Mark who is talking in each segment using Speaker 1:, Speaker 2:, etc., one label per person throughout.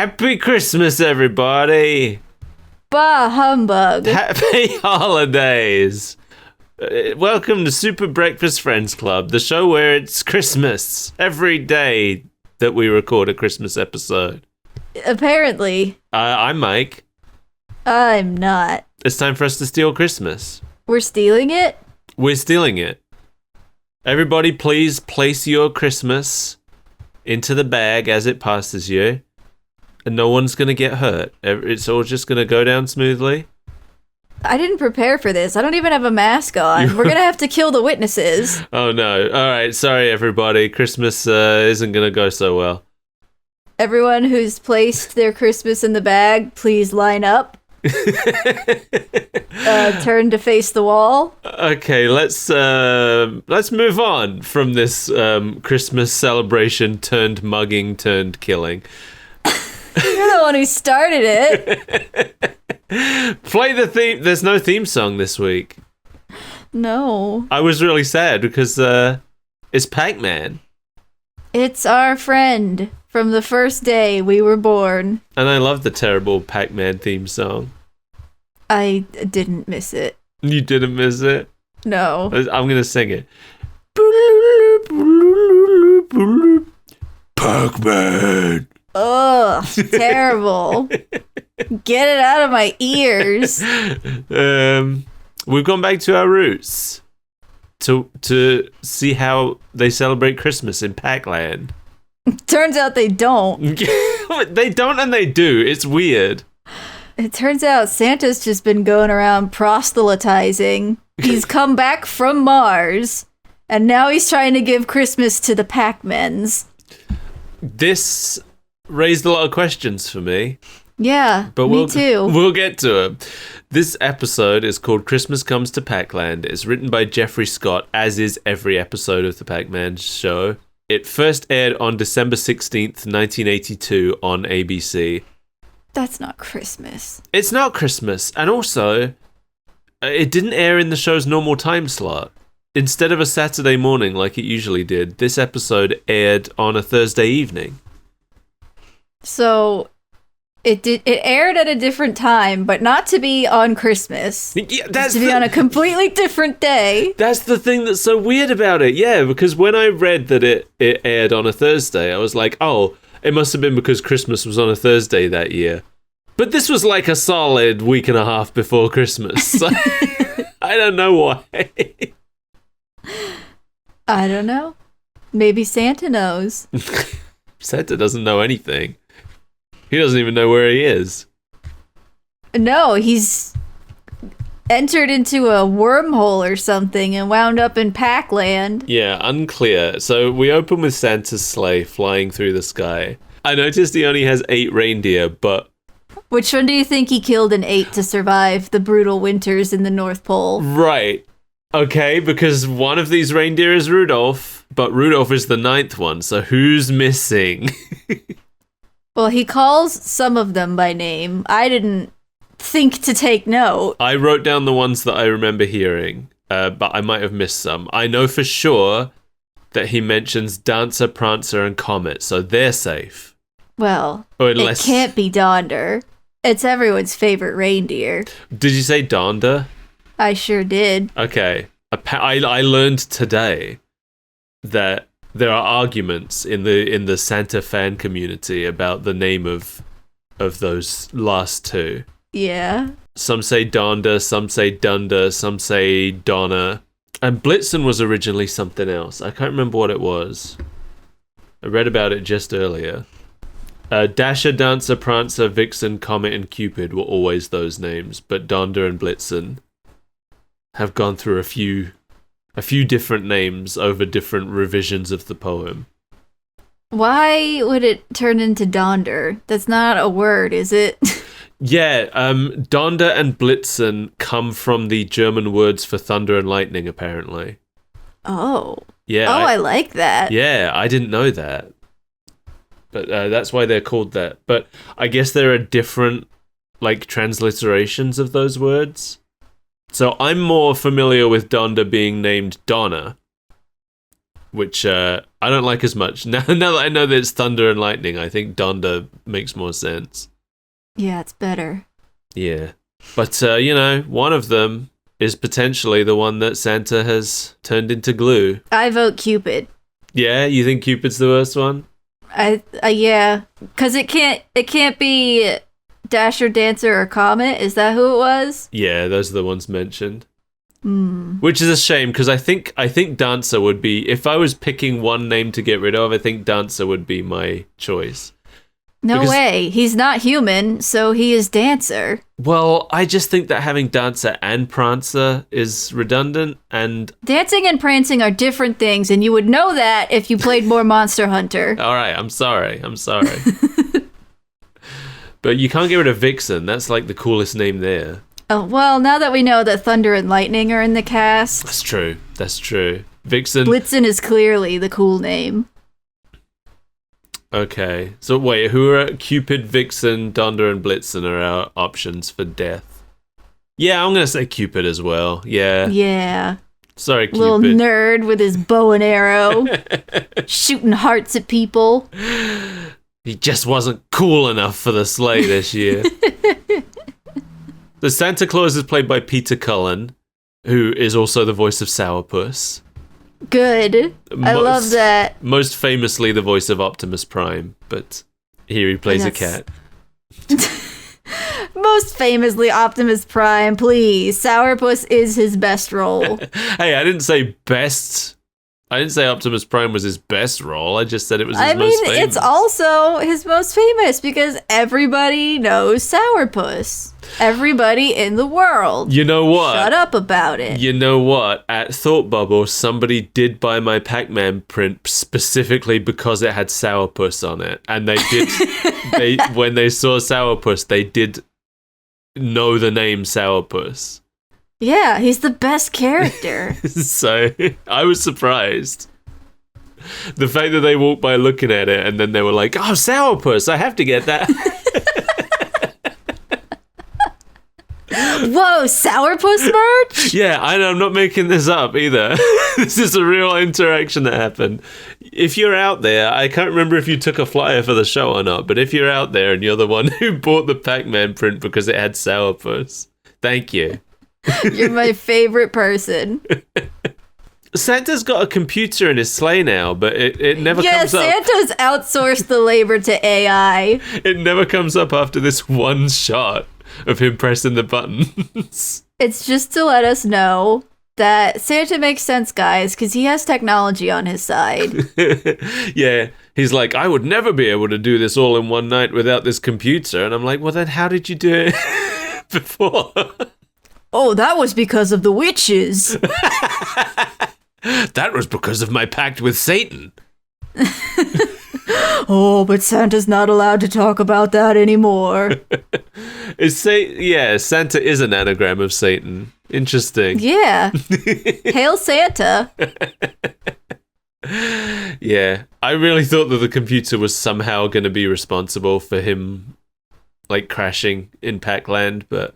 Speaker 1: Happy Christmas, everybody!
Speaker 2: Bah humbug.
Speaker 1: Happy holidays! Welcome to Super Breakfast Friends Club, the show where it's Christmas every day that we record a Christmas episode.
Speaker 2: Apparently.
Speaker 1: I'm Mike.
Speaker 2: I'm not.
Speaker 1: It's time for us to steal Christmas.
Speaker 2: We're stealing it?
Speaker 1: We're stealing it. Everybody, please place your Christmas into the bag as it passes you. And no one's going to get hurt. It's all just going to go down smoothly.
Speaker 2: I didn't prepare for this. I don't even have a mask on. We're going to have to kill the witnesses.
Speaker 1: Oh, no. All right. Sorry, everybody. Christmas isn't going to go so well.
Speaker 2: Everyone who's placed their Christmas in the bag, please line up. Turn to face the wall.
Speaker 1: Okay, let's move on from this Christmas celebration turned mugging turned killing.
Speaker 2: You're the one who started it.
Speaker 1: Play the theme. There's no theme song this week.
Speaker 2: No.
Speaker 1: I was really sad because it's Pac-Man.
Speaker 2: It's our friend from the first day we were born.
Speaker 1: And I love the terrible Pac-Man theme song.
Speaker 2: I didn't miss it.
Speaker 1: You didn't miss it?
Speaker 2: No.
Speaker 1: I'm going to sing it. Pac-Man.
Speaker 2: Ugh, terrible. Get it out of my ears.
Speaker 1: We've gone back to our roots to see how they celebrate Christmas in Pac-Land.
Speaker 2: Turns out they don't.
Speaker 1: They don't and they do. It's weird.
Speaker 2: It turns out Santa's just been going around proselytizing. He's come back from Mars, and now he's trying to give Christmas to the Pac-Mans.
Speaker 1: This raised a lot of questions for me.
Speaker 2: Yeah,
Speaker 1: but
Speaker 2: me too.
Speaker 1: We'll get to it. This episode is called Christmas Comes to Pac-Land. It's written by Jeffrey Scott, as is every episode of the Pac-Man show. It first aired on December 16th, 1982 on ABC.
Speaker 2: That's not Christmas.
Speaker 1: It's not Christmas. And also, it didn't air in the show's normal time slot. Instead of a Saturday morning like it usually did, this episode aired on a Thursday evening.
Speaker 2: So it aired at a different time, but not to be on Christmas.
Speaker 1: Yeah,
Speaker 2: to be on a completely different day.
Speaker 1: That's the thing that's so weird about it. Yeah, because when I read that it aired on a Thursday, I was like, oh, it must have been because Christmas was on a Thursday that year. But this was like a solid week and a half before Christmas. So I don't know why.
Speaker 2: I don't know. Maybe Santa knows.
Speaker 1: Santa doesn't know anything. He doesn't even know where he is.
Speaker 2: No, he's entered into a wormhole or something and wound up in Pac-Land.
Speaker 1: Yeah, unclear. So we open with Santa's sleigh flying through the sky. I noticed he only has 8 reindeer, but...
Speaker 2: Which one do you think he killed in 8 to survive the brutal winters in the North Pole?
Speaker 1: Right. Okay, because one of these reindeer is Rudolph, but Rudolph is the 9th one, so who's missing?
Speaker 2: Well, he calls some of them by name. I didn't think to take note.
Speaker 1: I wrote down the ones that I remember hearing, but I might have missed some. I know for sure that he mentions Dancer, Prancer, and Comet, so they're safe.
Speaker 2: Well, it can't be Donder. It's everyone's favorite reindeer.
Speaker 1: Did you say Donder?
Speaker 2: I sure did.
Speaker 1: Okay. I learned today that there are arguments in the Santa fan community about the name of those last two.
Speaker 2: Yeah.
Speaker 1: Some say Donder, some say Dunder, some say Donna. And Blitzen was originally something else. I can't remember what it was. I read about it just earlier. Dasher, Dancer, Prancer, Vixen, Comet, and Cupid were always those names, but Donder and Blitzen have gone through a few different names over different revisions of the poem.
Speaker 2: Why would it turn into Donder? That's not a word, is it?
Speaker 1: Yeah, Donder and Blitzen come from the German words for thunder and lightning, apparently.
Speaker 2: Oh.
Speaker 1: Yeah.
Speaker 2: Oh, I like that.
Speaker 1: Yeah, I didn't know that. But that's why they're called that. But I guess there are different, like, transliterations of those words. So I'm more familiar with Donder being named Donna. which I don't like as much. Now that I know that it's thunder and lightning, I think Donda makes more sense.
Speaker 2: Yeah, it's better.
Speaker 1: Yeah. But, one of them is potentially the one that Santa has turned into glue.
Speaker 2: I vote Cupid.
Speaker 1: Yeah, you think Cupid's the worst one?
Speaker 2: Yeah, because it can't be Dasher, Dancer, or Comet. Is that who it was?
Speaker 1: Yeah, those are the ones mentioned. Which is a shame, because I think Dancer would be, if I was picking one name to get rid of, I think Dancer would be my choice.
Speaker 2: No way. He's not human, so he is Dancer.
Speaker 1: Well, I just think that having Dancer and Prancer is redundant, and...
Speaker 2: Dancing and prancing are different things, and you would know that if you played more Monster Hunter.
Speaker 1: All right, I'm sorry. But you can't get rid of Vixen. That's like the coolest name there.
Speaker 2: Oh, well, now that we know that Thunder and Lightning are in the cast...
Speaker 1: That's true. Vixen...
Speaker 2: Blitzen is clearly the cool name.
Speaker 1: Okay, so wait, who are Cupid, Vixen, Donda, and Blitzen are our options for death? Yeah, I'm gonna say Cupid as well. Yeah. Sorry, Cupid.
Speaker 2: Little nerd with his bow and arrow, shooting hearts at people.
Speaker 1: He just wasn't cool enough for the sleigh this year. The Santa Claus is played by Peter Cullen, who is also the voice of Sourpuss.
Speaker 2: Good. I love that.
Speaker 1: Most famously the voice of Optimus Prime, but here he plays a cat.
Speaker 2: Most famously Optimus Prime, please. Sourpuss is his best role.
Speaker 1: Hey, I didn't say best. I didn't say Optimus Prime was his best role. I just said it was his most famous.
Speaker 2: It's also his most famous because everybody knows Sourpuss. Everybody in the world.
Speaker 1: You know what?
Speaker 2: Shut up about it.
Speaker 1: You know what? At Thought Bubble, somebody did buy my Pac-Man print specifically because it had Sourpuss on it. And they did, when they saw Sourpuss, they did know the name Sourpuss.
Speaker 2: Yeah, he's the best character.
Speaker 1: So, I was surprised. The fact that they walked by looking at it and then they were like, oh, Sourpuss, I have to get that.
Speaker 2: Whoa, Sourpuss merch?
Speaker 1: Yeah, I'm not making this up either. This is a real interaction that happened. If you're out there, I can't remember if you took a flyer for the show or not, but if you're out there and you're the one who bought the Pac-Man print because it had Sourpuss, thank you.
Speaker 2: You're my favorite person.
Speaker 1: Santa's got a computer in his sleigh now, but it never comes up.
Speaker 2: Yeah, Santa's outsourced the labor to AI.
Speaker 1: It never comes up after this one shot of him pressing the buttons.
Speaker 2: It's just to let us know that Santa makes sense, guys, because he has technology on his side.
Speaker 1: Yeah, he's like, I would never be able to do this all in one night without this computer. And I'm like, well, then how did you do it before?
Speaker 2: Oh, that was because of the witches.
Speaker 1: That was because of my pact with Satan.
Speaker 2: Oh, but Santa's not allowed to talk about that anymore.
Speaker 1: Santa is an anagram of Satan. Interesting.
Speaker 2: Yeah. Hail Santa.
Speaker 1: Yeah. I really thought that the computer was somehow going to be responsible for him, like, crashing in Pac-Land, but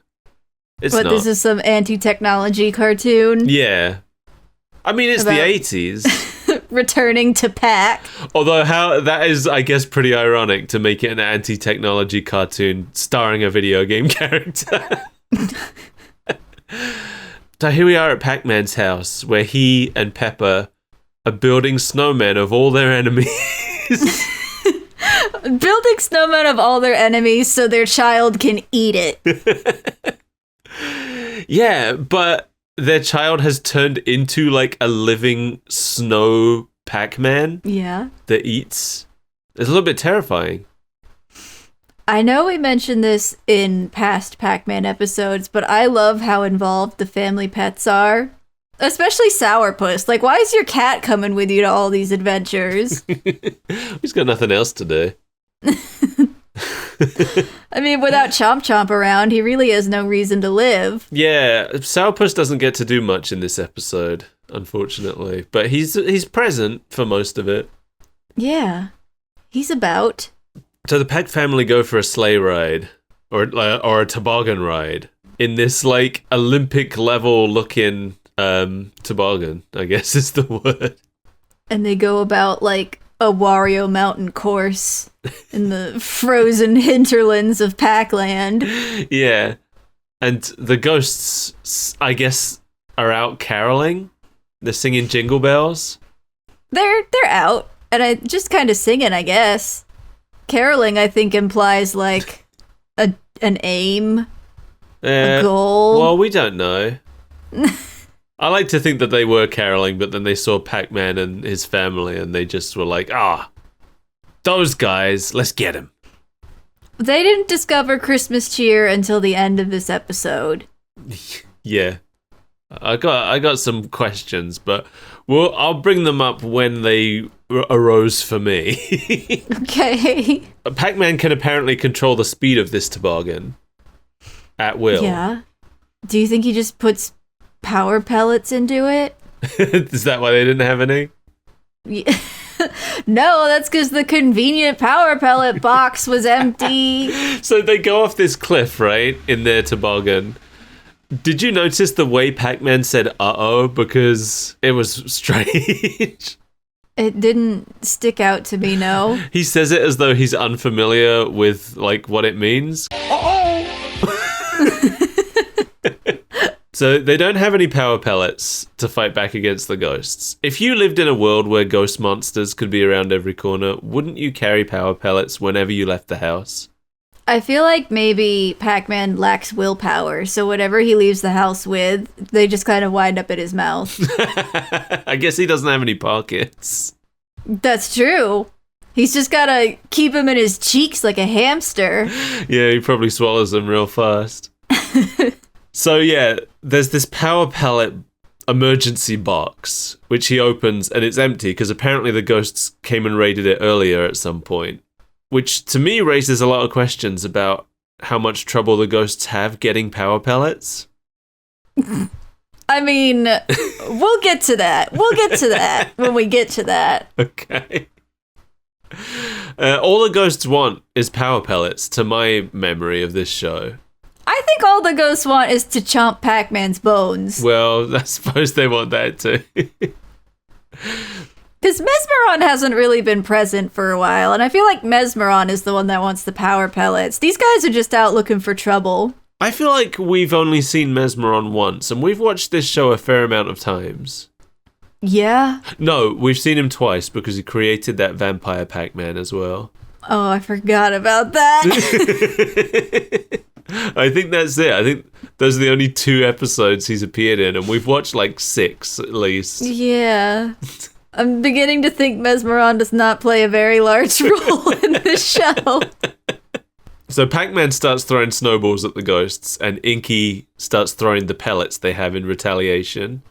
Speaker 1: it's not.
Speaker 2: But this is some anti-technology cartoon.
Speaker 1: Yeah. I mean, it's the 80s.
Speaker 2: Returning to Pac.
Speaker 1: Although that is, I guess, pretty ironic to make it an anti-technology cartoon starring a video game character. So here we are at Pac-Man's house, where he and Pepper are building snowmen of all their enemies.
Speaker 2: Building snowmen of all their enemies so their child can eat it.
Speaker 1: Yeah, but their child has turned into like a living snow Pac-Man.
Speaker 2: Yeah.
Speaker 1: That eats. It's a little bit terrifying.
Speaker 2: I know we mentioned this in past Pac-Man episodes, but I love how involved the family pets are. Especially Sourpuss. Like, why is your cat coming with you to all these adventures?
Speaker 1: He's got nothing else to do.
Speaker 2: I mean, without Chomp around, he really has no reason to live.
Speaker 1: Yeah, Sourpuss doesn't get to do much in this episode, unfortunately. But he's present for most of it.
Speaker 2: Yeah, he's about.
Speaker 1: So the Pac family go for a sleigh ride, or a toboggan ride, in this, like, Olympic-level looking toboggan, I guess is the word.
Speaker 2: And they go about like a Wario Mountain course in the frozen hinterlands of Pac-Land.
Speaker 1: Yeah. And the ghosts, I guess, are out caroling. They're singing Jingle Bells.
Speaker 2: They're out, and I just kind of singing, I guess. Caroling, I think, implies like an aim, a goal.
Speaker 1: Well, we don't know. I like to think that they were caroling, but then they saw Pac-Man and his family, and they just were like, those guys, let's get him.
Speaker 2: They didn't discover Christmas cheer until the end of this episode.
Speaker 1: Yeah. I got some questions, but I'll bring them up when they arose for me.
Speaker 2: Okay.
Speaker 1: Pac-Man can apparently control the speed of this toboggan at will.
Speaker 2: Yeah. Do you think he just puts power pellets into it?
Speaker 1: Is that why they didn't have any?
Speaker 2: Yeah. No, that's because the convenient power pellet box was empty.
Speaker 1: So they go off this cliff, right, in their toboggan. Did you notice the way Pac-Man said "uh-oh"? Because it was strange.
Speaker 2: It didn't stick out to me, no.
Speaker 1: He says it as though he's unfamiliar with, like, what it means. So they don't have any power pellets to fight back against the ghosts. If you lived in a world where ghost monsters could be around every corner, wouldn't you carry power pellets whenever you left the house?
Speaker 2: I feel like maybe Pac-Man lacks willpower, so whatever he leaves the house with, they just kind of wind up in his mouth.
Speaker 1: I guess he doesn't have any pockets.
Speaker 2: That's true. He's just gotta keep him in his cheeks like a hamster.
Speaker 1: Yeah, he probably swallows them real fast. So yeah, there's this power pellet emergency box, which he opens, and it's empty, because apparently the ghosts came and raided it earlier at some point. Which, to me, raises a lot of questions about how much trouble the ghosts have getting power pellets.
Speaker 2: I mean, we'll get to that. We'll get to that when we get to that.
Speaker 1: Okay. All the ghosts want is power pellets, to my memory of this show.
Speaker 2: I think all the ghosts want is to chomp Pac-Man's bones.
Speaker 1: Well, I suppose they want that too.
Speaker 2: Because Mezmaron hasn't really been present for a while, and I feel like Mezmaron is the one that wants the power pellets. These guys are just out looking for trouble.
Speaker 1: I feel like we've only seen Mezmaron once, and we've watched this show a fair amount of times.
Speaker 2: Yeah?
Speaker 1: No, we've seen him twice, because he created that vampire Pac-Man as well.
Speaker 2: Oh, I forgot about that.
Speaker 1: I think that's it. I think those are the only 2 episodes he's appeared in, and we've watched like 6 at least.
Speaker 2: Yeah. I'm beginning to think Mezmaron does not play a very large role in this show.
Speaker 1: So Pac-Man starts throwing snowballs at the ghosts, and Inky starts throwing the pellets they have in retaliation.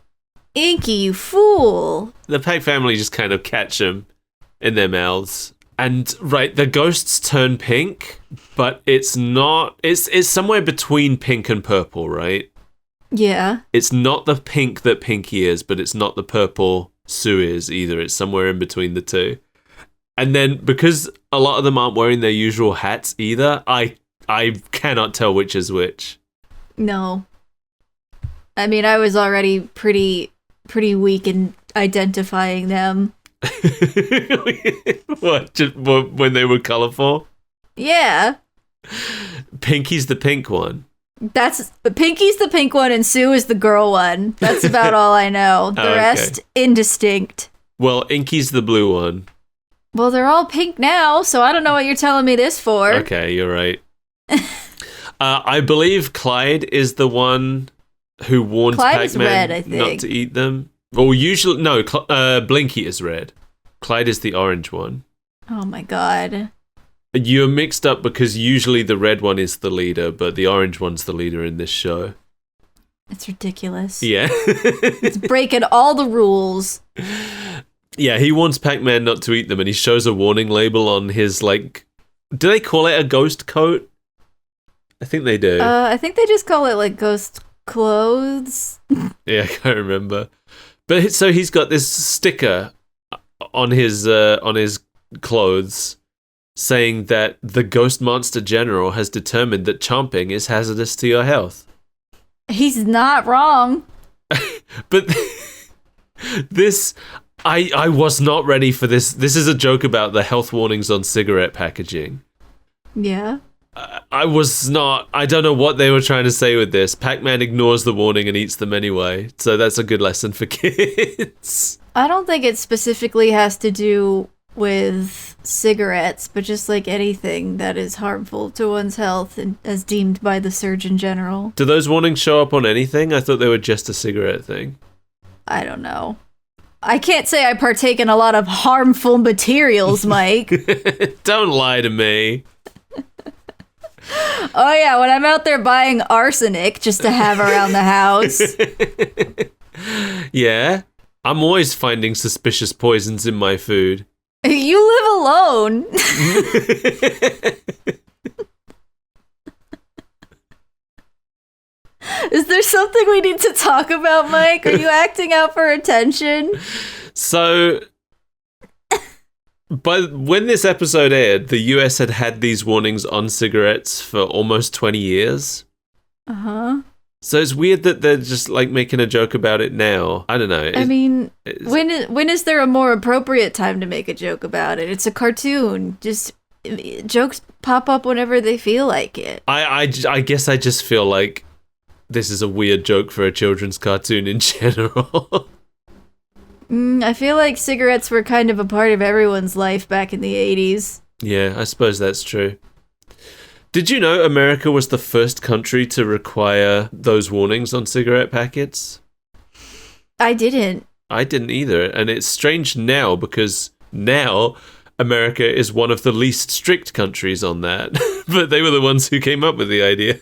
Speaker 2: Inky, you fool.
Speaker 1: The Pac family just kind of catch him in their mouths. And, right, the ghosts turn pink, but it's not... It's somewhere between pink and purple, right?
Speaker 2: Yeah.
Speaker 1: It's not the pink that Pinky is, but it's not the purple Sue is either. It's somewhere in between the two. And then, because a lot of them aren't wearing their usual hats either, I cannot tell which is which.
Speaker 2: No. I mean, I was already pretty weak in identifying them.
Speaker 1: What? Just when they were colourful?
Speaker 2: Yeah.
Speaker 1: Pinky's the pink one.
Speaker 2: Pinky's the pink one and Sue is the girl one. That's about all I know. The rest, indistinct.
Speaker 1: Well, Inky's the blue one.
Speaker 2: Well, they're all pink now, so I don't know what you're telling me this for.
Speaker 1: Okay, you're right. I believe Clyde is the one who warns Pac-Man not to eat them. Well, usually, no, Blinky is red. Clyde is the orange one.
Speaker 2: Oh my god.
Speaker 1: You're mixed up because usually the red one is the leader, but the orange one's the leader in this show.
Speaker 2: It's ridiculous.
Speaker 1: Yeah.
Speaker 2: It's breaking all the rules.
Speaker 1: Yeah, he warns Pac-Man not to eat them, and he shows a warning label on his, like... Do they call it a ghost coat? I think they do.
Speaker 2: I think they just call it, like, ghost clothes.
Speaker 1: Yeah, I can't remember. But so he's got this sticker on his clothes saying that the Ghost Monster General has determined that chomping is hazardous to your health.
Speaker 2: He's not wrong.
Speaker 1: But this, I was not ready for this. This is a joke about the health warnings on cigarette packaging.
Speaker 2: Yeah.
Speaker 1: I was not. I don't know what they were trying to say with this. Pac-Man ignores the warning and eats them anyway. So that's a good lesson for kids.
Speaker 2: I don't think it specifically has to do with cigarettes, but just like anything that is harmful to one's health and as deemed by the Surgeon General.
Speaker 1: Do those warnings show up on anything? I thought they were just a cigarette thing.
Speaker 2: I don't know. I can't say I partake in a lot of harmful materials, Mike.
Speaker 1: Don't lie to me.
Speaker 2: Oh yeah, when I'm out there buying arsenic just to have around the house.
Speaker 1: Yeah, I'm always finding suspicious poisons in my food.
Speaker 2: You live alone. Is there something we need to talk about, Mike? Are you acting out for attention?
Speaker 1: So, but when this episode aired, the US had these warnings on cigarettes for almost 20 years.
Speaker 2: Uh-huh.
Speaker 1: So it's weird that they're just like making a joke about it now. I don't know.
Speaker 2: I mean, when is there a more appropriate time to make a joke about it? It's a cartoon. Just jokes pop up whenever they feel like it.
Speaker 1: I guess I just feel like this is a weird joke for a children's cartoon in general.
Speaker 2: I feel like cigarettes were kind of a part of everyone's life back in the 80s.
Speaker 1: Yeah, I suppose that's true. Did you know America was the first country to require those warnings on cigarette packets?
Speaker 2: I didn't.
Speaker 1: I didn't either, and it's strange now because now America is one of the least strict countries on that. But they were the ones who came up with the idea.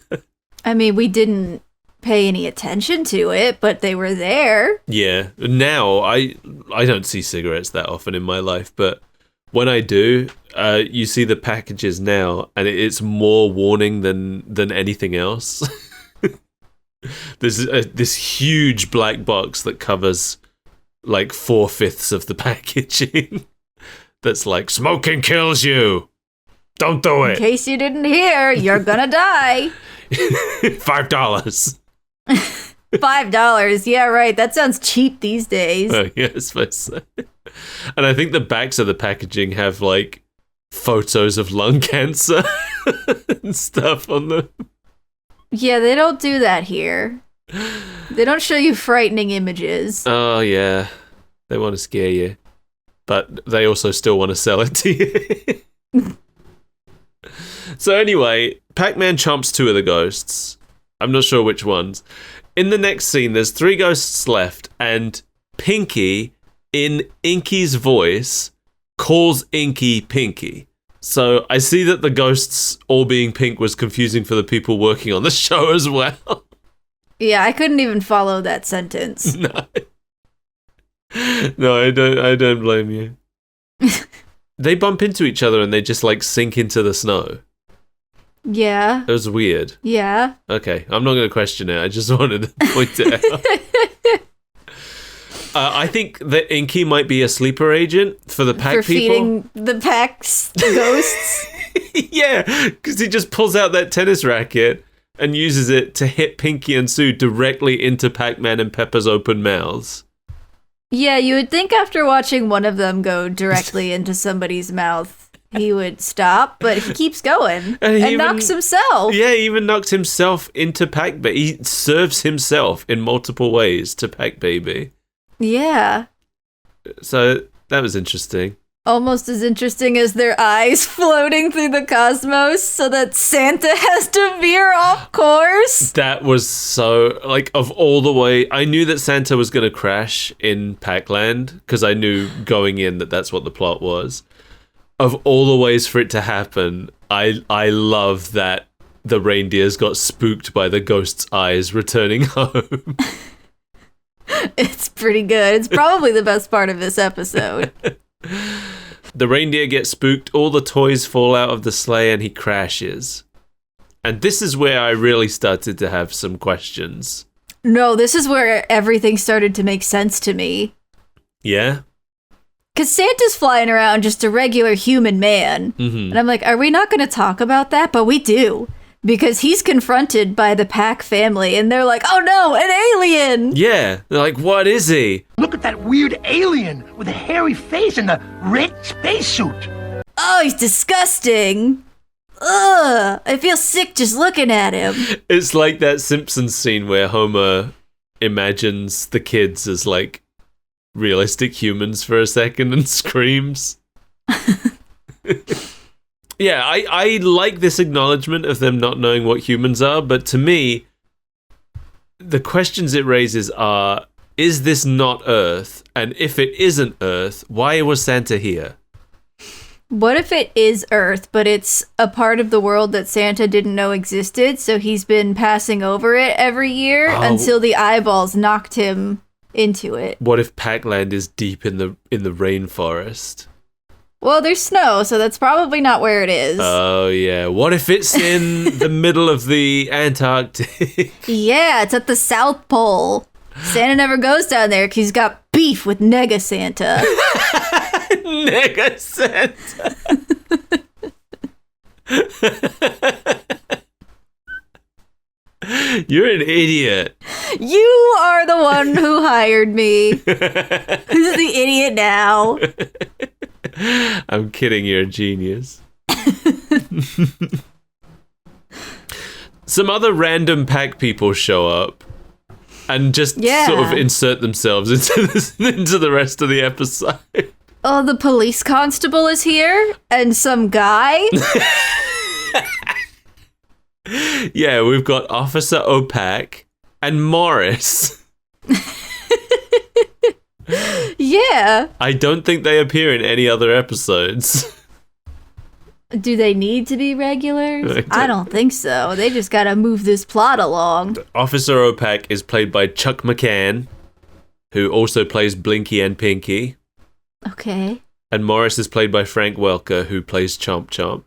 Speaker 2: I mean, we didn't pay any attention to it, but they were there.
Speaker 1: Yeah. Now, I don't see cigarettes that often in my life, but when I do, you see the packages now, and it's more warning than anything else. There's this huge black box that covers like 4/5 of the packaging. That's like, smoking kills you. Don't do it.
Speaker 2: In case you didn't hear, you're gonna die.
Speaker 1: $5.
Speaker 2: $5. Yeah, right. That sounds cheap these days.
Speaker 1: Oh, yeah, I suppose so. And I think the backs of the packaging have like photos of lung cancer and stuff on them.
Speaker 2: Yeah, they don't do that here. They don't show you frightening images.
Speaker 1: Oh, yeah. They want to scare you. But they also still want to sell it to you. So anyway, Pac-Man chomps 2 of the ghosts. I'm not sure which ones. In the next scene, there's 3 ghosts left, and Pinky, in Inky's voice, calls Inky Pinky. So I see that the ghosts all being pink was confusing for the people working on the show as well.
Speaker 2: Yeah, I couldn't even follow that sentence.
Speaker 1: No. No, I don't blame you. They bump into each other and they just like sink into the snow.
Speaker 2: Yeah.
Speaker 1: It was weird.
Speaker 2: Yeah.
Speaker 1: Okay, I'm not going to question it. I just wanted to point it out. I think that Inky might be a sleeper agent for the pack
Speaker 2: for
Speaker 1: people.
Speaker 2: feeding the pack's ghosts.
Speaker 1: Yeah, because he just pulls out that tennis racket and uses it to hit Pinky and Sue directly into Pac-Man and Peppa's open mouths.
Speaker 2: Yeah, you would think after watching one of them go directly into somebody's mouth, he would stop, but he keeps going and knocks himself.
Speaker 1: Yeah, he even knocks himself into Pac Baby. He serves himself in multiple ways to Pac Baby.
Speaker 2: Yeah.
Speaker 1: So that was interesting.
Speaker 2: Almost as interesting as their eyes floating through the cosmos so that Santa has to veer off course.
Speaker 1: That was so, like, of all the way, I knew that Santa was going to crash in Pac-Land because I knew going in that that's what the plot was. Of all the ways for it to happen, I love that the reindeers got spooked by the ghost's eyes returning home.
Speaker 2: It's pretty good. It's probably the best part of this episode.
Speaker 1: The reindeer gets spooked, all the toys fall out of the sleigh, and he crashes. And this is where I really started to have some questions.
Speaker 2: No, this is where everything started to make sense to me.
Speaker 1: Yeah?
Speaker 2: Because Santa's flying around just a regular human man.
Speaker 1: Mm-hmm.
Speaker 2: And I'm like, are we not going to talk about that? But we do. because he's confronted by the Pac family, and they're like, "Oh no, an alien!"
Speaker 1: Yeah, they're like, what is he?
Speaker 3: Look at that weird alien with a hairy face and a red spacesuit.
Speaker 2: Oh, he's disgusting. Ugh, I feel sick just looking at him.
Speaker 1: It's like that Simpsons scene where Homer imagines the kids as like realistic humans for a second and screams. Yeah, I like this acknowledgement of them not knowing what humans are, but to me, the questions it raises are, is this not Earth? And if it isn't Earth, why was Santa here?
Speaker 2: What if it is Earth, but it's a part of the world that Santa didn't know existed, so he's been passing over it every year until the eyeballs knocked him into it?
Speaker 1: What if Pac-Land is deep in the rainforest?
Speaker 2: Well, there's snow, so that's probably not where it is.
Speaker 1: Oh, yeah. What if it's in the middle of the Antarctic?
Speaker 2: Yeah, it's at the South Pole. Santa never goes down there because he's got beef with Nega Santa.
Speaker 1: Nega Santa. You're an idiot.
Speaker 2: You are the one who hired me. Who's the idiot now?
Speaker 1: I'm kidding, you're a genius. Some other random Pac people show up and just sort of insert themselves into the rest of the episode.
Speaker 2: Oh, the police constable is here, and some guy.
Speaker 1: Yeah, we've got Officer Opac and Morris.
Speaker 2: Yeah.
Speaker 1: I don't think they appear in any other episodes.
Speaker 2: Do they need to be regulars? I don't think so. They just gotta move this plot along.
Speaker 1: Officer Opac is played by Chuck McCann, who also plays Blinky and Pinky.
Speaker 2: Okay.
Speaker 1: And Morris is played by Frank Welker, who plays Chomp Chomp.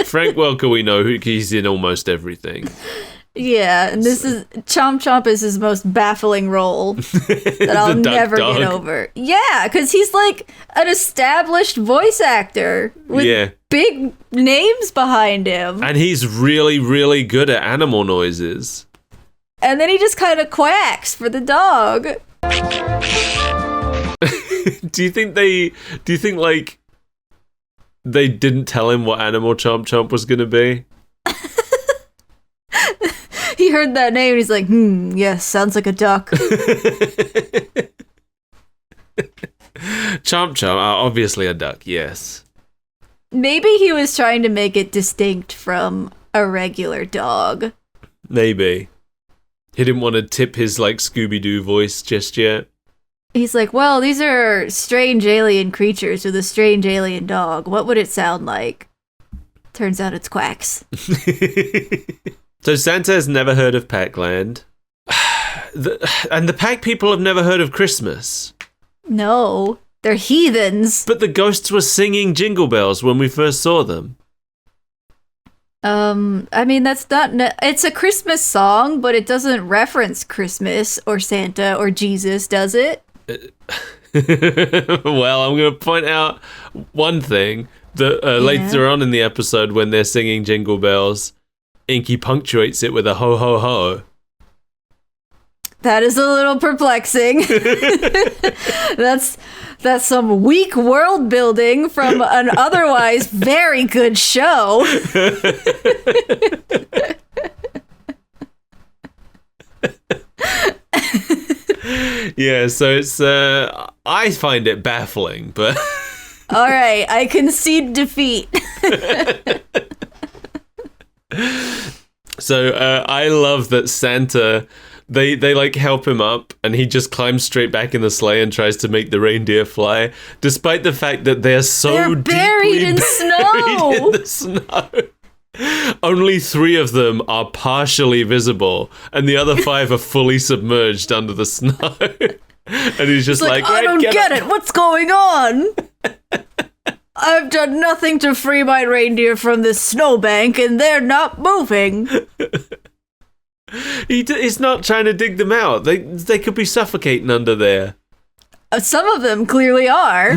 Speaker 1: Frank Welker, we know he's in almost everything.
Speaker 2: Yeah, and this is Chomp Chomp is his most baffling role that I'll never get over. Yeah, because he's like an established voice actor with big names behind him.
Speaker 1: And he's really, really good at animal noises.
Speaker 2: And then he just kind of quacks for the dog.
Speaker 1: Do you think like they didn't tell him what animal Chomp Chomp was going to be?
Speaker 2: He heard that name and he's like, yes, sounds like a duck.
Speaker 1: Chomp Chomp, obviously a duck, yes.
Speaker 2: Maybe he was trying to make it distinct from a regular dog.
Speaker 1: Maybe. He didn't want to tip his, like, Scooby-Doo voice just yet.
Speaker 2: He's like, well, these are strange alien creatures with a strange alien dog. What would it sound like? Turns out it's quacks.
Speaker 1: So Santa has never heard of Pac-Land. And the Pac people have never heard of Christmas.
Speaker 2: No, they're heathens.
Speaker 1: But the ghosts were singing Jingle Bells when we first saw them.
Speaker 2: I mean, that's not... it's a Christmas song, but it doesn't reference Christmas or Santa or Jesus, does it?
Speaker 1: Well, I'm going to point out one thing. Later on in the episode when they're singing Jingle Bells, Inky punctuates it with a ho ho ho.
Speaker 2: That is a little perplexing. That's some weak world building from an otherwise very good show.
Speaker 1: Yeah, so it's I find it baffling, but
Speaker 2: all right, I concede defeat.
Speaker 1: So I love that Santa, they like help him up and he just climbs straight back in the sleigh and tries to make the reindeer fly, despite the fact that they're
Speaker 2: buried in
Speaker 1: the snow. Only 3 of them are partially visible and the other 5 are fully submerged under the snow. And he's just like,
Speaker 2: I don't get it. What's going on? I've done nothing to free my reindeer from this snowbank, and they're not moving.
Speaker 1: He's not trying to dig them out. They could be suffocating under there.
Speaker 2: Some of them clearly are.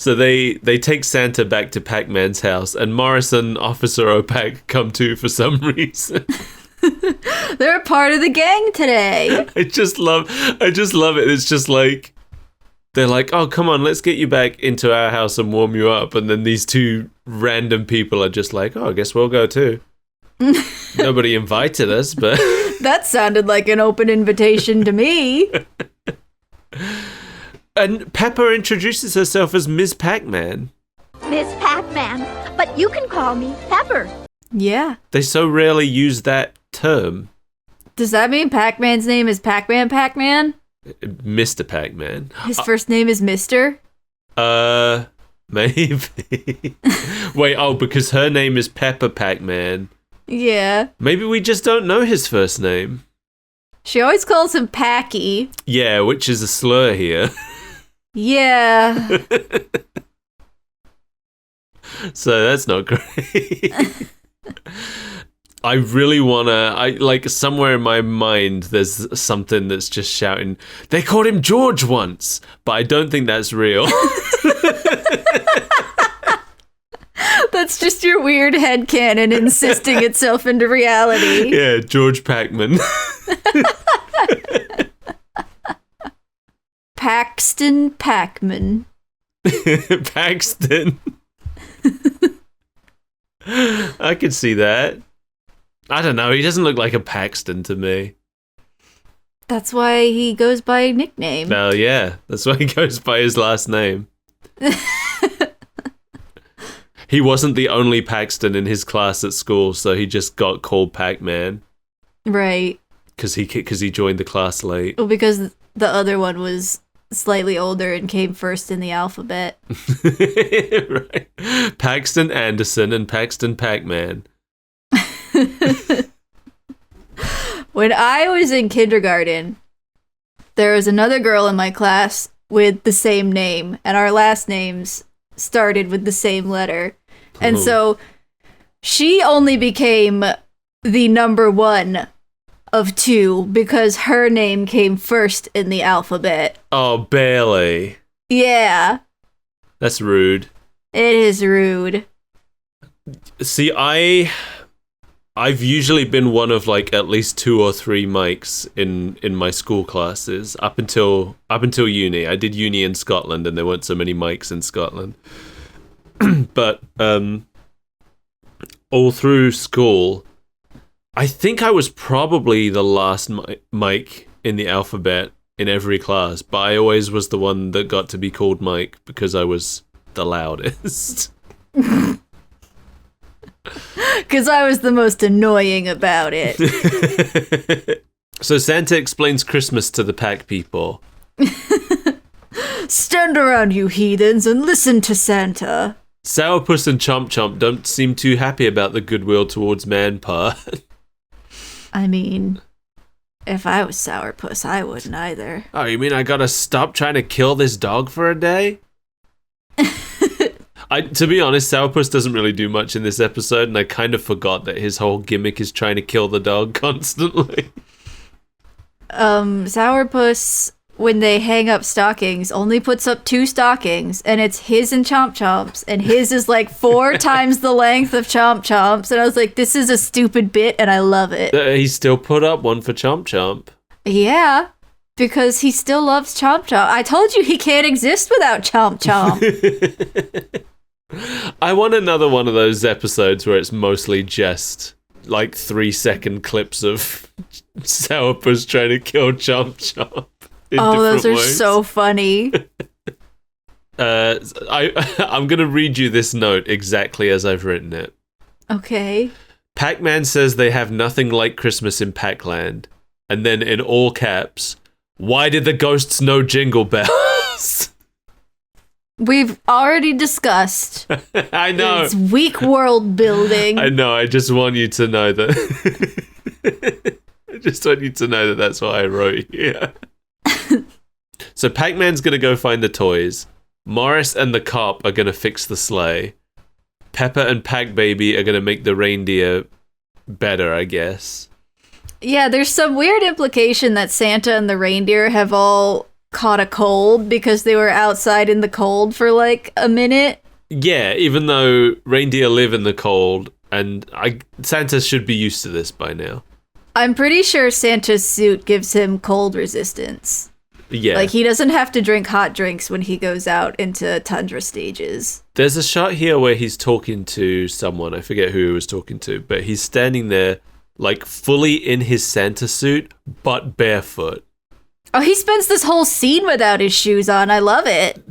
Speaker 1: So they take Santa back to Pac-Man's house, and Morris and Officer Opac come too for some reason.
Speaker 2: They're a part of the gang today.
Speaker 1: I just love it. It's just like, they're like, oh, come on, let's get you back into our house and warm you up. And then these two random people are just like, oh, I guess we'll go too. Nobody invited us, but...
Speaker 2: That sounded like an open invitation to me.
Speaker 1: And Pepper introduces herself as Ms. Pac-Man.
Speaker 4: Miss Pac-Man, but you can call me Pepper.
Speaker 2: Yeah.
Speaker 1: They so rarely use that term.
Speaker 2: Does that mean Pac-Man's name is Pac-Man Pac-Man?
Speaker 1: Mr. Pac-Man.
Speaker 2: His first name is Mr.?
Speaker 1: Maybe. Wait, because her name is Pepper Pac-Man.
Speaker 2: Yeah.
Speaker 1: Maybe we just don't know his first name.
Speaker 2: She always calls him Packy.
Speaker 1: Yeah, which is a slur here.
Speaker 2: Yeah.
Speaker 1: So that's not great. I really wanna, somewhere in my mind, there's something that's just shouting, they called him George once, but I don't think that's real.
Speaker 2: That's just your weird headcanon insisting itself into reality.
Speaker 1: Yeah, George Pac-Man.
Speaker 2: Paxton Pac-Man.
Speaker 1: Paxton. I could see that. I don't know, he doesn't look like a Paxton to me.
Speaker 2: That's why he goes by a nickname.
Speaker 1: Well, yeah, that's why he goes by his last name. He wasn't the only Paxton in his class at school, so he just got called Pac-Man. Right. Because he joined the class late.
Speaker 2: Well, because the other one was slightly older and came first in the alphabet.
Speaker 1: Right. Paxton Anderson and Paxton Pac-Man.
Speaker 2: When I was in kindergarten, there was another girl in my class with the same name, and our last names started with the same letter. And so she only became the number one of two because her name came first in the alphabet.
Speaker 1: Oh, barely.
Speaker 2: Yeah.
Speaker 1: That's rude.
Speaker 2: It is rude.
Speaker 1: See, I've usually been one of at least 2 or 3 mics in my school classes up until uni. I did uni in Scotland, and there weren't so many mics in Scotland. But all through school, I think I was probably the last mic in the alphabet in every class, but I always was the one that got to be called Mike because I was the loudest.
Speaker 2: Because I was the most annoying about it.
Speaker 1: So Santa explains Christmas to the Pac people.
Speaker 2: Stand around, you heathens, and listen to Santa.
Speaker 1: Sourpuss and Chomp Chomp don't seem too happy about the goodwill towards man part.
Speaker 2: I mean, if I was Sourpuss, I wouldn't either.
Speaker 1: Oh, you mean I gotta stop trying to kill this dog for a day? To be honest, Sourpuss doesn't really do much in this episode, and I kind of forgot that his whole gimmick is trying to kill the dog constantly.
Speaker 2: Sourpuss, when they hang up stockings, only puts up 2 stockings, and it's his and Chomp Chomp's, and his is 4 times the length of Chomp Chomp's, and I was like, this is a stupid bit, and I love it.
Speaker 1: He still put up one for Chomp Chomp.
Speaker 2: Yeah, because he still loves Chomp Chomp. I told you he can't exist without Chomp Chomp.
Speaker 1: I want another one of those episodes where it's mostly just 3-second clips of Sourpuss trying to kill Chomp Chomp.
Speaker 2: Those are
Speaker 1: ways.
Speaker 2: so funny.
Speaker 1: I'm going to read you this note exactly as I've written it.
Speaker 2: Okay.
Speaker 1: Pac-Man says they have nothing like Christmas in Pac-Land. And then in all caps, why did the ghosts know Jingle Bells?
Speaker 2: We've already discussed.
Speaker 1: I know.
Speaker 2: It's weak world building.
Speaker 1: I know. I just want you to know that. I just want you to know that that's what I wrote here. So Pac-Man's going to go find the toys. Morris and the cop are going to fix the sleigh. Pepper and Pac-Baby are going to make the reindeer better, I guess.
Speaker 2: Yeah, there's some weird implication that Santa and the reindeer have all caught a cold because they were outside in the cold for like a minute.
Speaker 1: Yeah, even though reindeer live in the cold, and Santa should be used to this by now.
Speaker 2: I'm pretty sure Santa's suit gives him cold resistance.
Speaker 1: Yeah.
Speaker 2: Like, he doesn't have to drink hot drinks when he goes out into tundra stages.
Speaker 1: There's a shot here where he's talking to someone. I forget who he was talking to, but he's standing there, like, fully in his Santa suit, but barefoot.
Speaker 2: Oh, he spends this whole scene without his shoes on. I love it.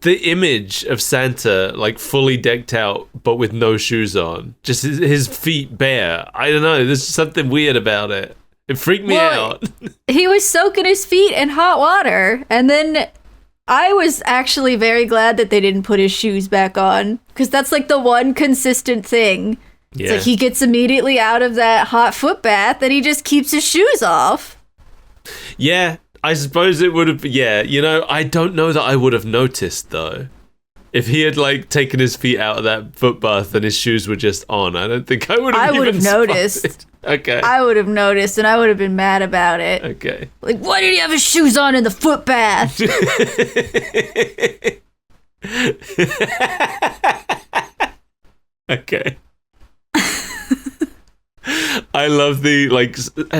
Speaker 1: The image of Santa, like, fully decked out, but with no shoes on. Just his feet bare. I don't know. There's something weird about it. It freaked me out.
Speaker 2: He was soaking his feet in hot water. And then I was actually very glad that they didn't put his shoes back on. Because that's, like, the one consistent thing.
Speaker 1: Yeah.
Speaker 2: It's like he gets immediately out of that hot foot bath and he just keeps his shoes off.
Speaker 1: Yeah. I suppose it would have, yeah, you know, I don't know that I would have noticed, though. If he had, like, taken his feet out of that foot bath and his shoes were just on, I don't think I would have
Speaker 2: noticed.
Speaker 1: Okay.
Speaker 2: I would have noticed, and I would have been mad about it.
Speaker 1: Okay.
Speaker 2: Like, why did he have his shoes on in the foot bath?
Speaker 1: Okay. I love the, like,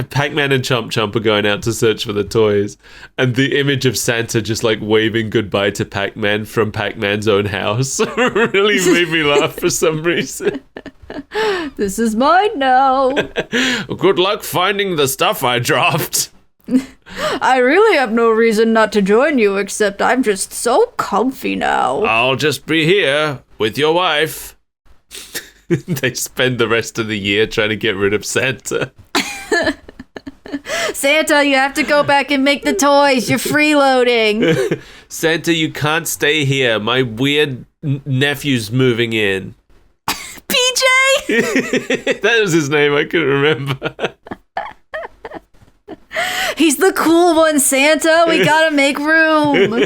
Speaker 1: Pac-Man and Chomp are going out to search for the toys, and the image of Santa just, like, waving goodbye to Pac-Man from Pac-Man's own house really made me laugh for some reason.
Speaker 2: This is mine now.
Speaker 1: Good luck finding the stuff I dropped.
Speaker 2: I really have no reason not to join you, except I'm just so comfy now.
Speaker 1: I'll just be here with your wife. They spend the rest of the year trying to get rid of Santa.
Speaker 2: Santa, you have to go back and make the toys. You're freeloading.
Speaker 1: Santa, you can't stay here. My weird nephew's moving in.
Speaker 2: PJ!
Speaker 1: That was his name. I couldn't remember.
Speaker 2: He's the cool one, Santa. We gotta make room.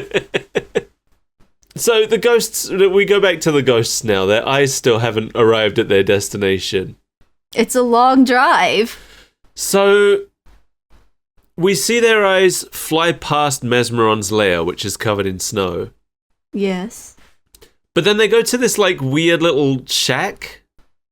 Speaker 1: So the ghosts, we go back to the ghosts now. Their eyes still haven't arrived at their destination.
Speaker 2: It's a long drive.
Speaker 1: So we see their eyes fly past Mezmaron's lair, which is covered in snow.
Speaker 2: Yes.
Speaker 1: But then they go to this, like, weird little shack.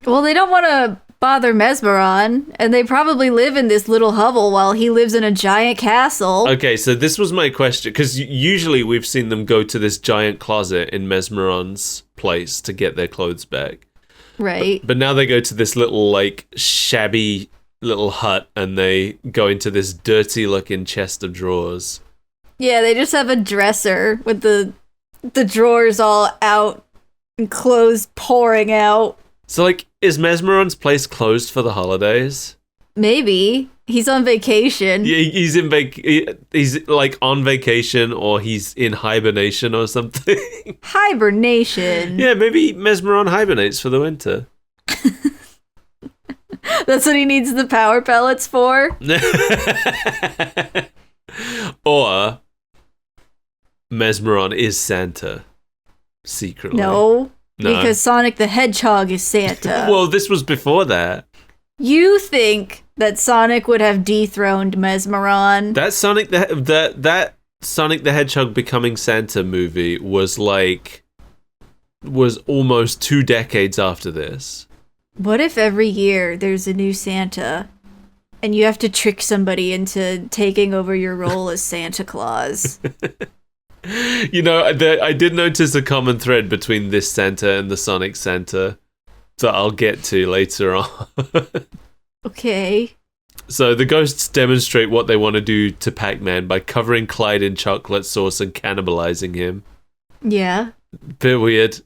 Speaker 2: Well, they don't want to bother Mezmaron, and they probably live in this little hovel while he lives in a giant castle.
Speaker 1: Okay, so this was my question, because usually we've seen them go to this giant closet in Mezmaron's place to get their clothes back.
Speaker 2: Right.
Speaker 1: But now they go to this little, like, shabby little hut, and they go into this dirty-looking chest of drawers.
Speaker 2: Yeah, they just have a dresser with the drawers all out and clothes pouring out.
Speaker 1: So, like, is Mezmaron's place closed for the holidays?
Speaker 2: Maybe. He's on vacation.
Speaker 1: Yeah, he's he's like on vacation, or he's in hibernation or something.
Speaker 2: Hibernation.
Speaker 1: Yeah, maybe Mezmaron hibernates for the winter.
Speaker 2: That's what he needs the power pellets for?
Speaker 1: Or Mezmaron is Santa secretly.
Speaker 2: No. Because Sonic the Hedgehog is Santa.
Speaker 1: Well, this was before that.
Speaker 2: You think that Sonic would have dethroned Mezmaron?
Speaker 1: That Sonic the Hedgehog becoming Santa movie was almost 2 decades after this.
Speaker 2: What if every year there's a new Santa and you have to trick somebody into taking over your role as Santa Claus?
Speaker 1: You know, I did notice a common thread between this Santa and the Sonic Santa that I'll get to later on.
Speaker 2: Okay.
Speaker 1: So the ghosts demonstrate what they want to do to Pac-Man by covering Clyde in chocolate sauce and cannibalizing him.
Speaker 2: Yeah.
Speaker 1: Bit weird.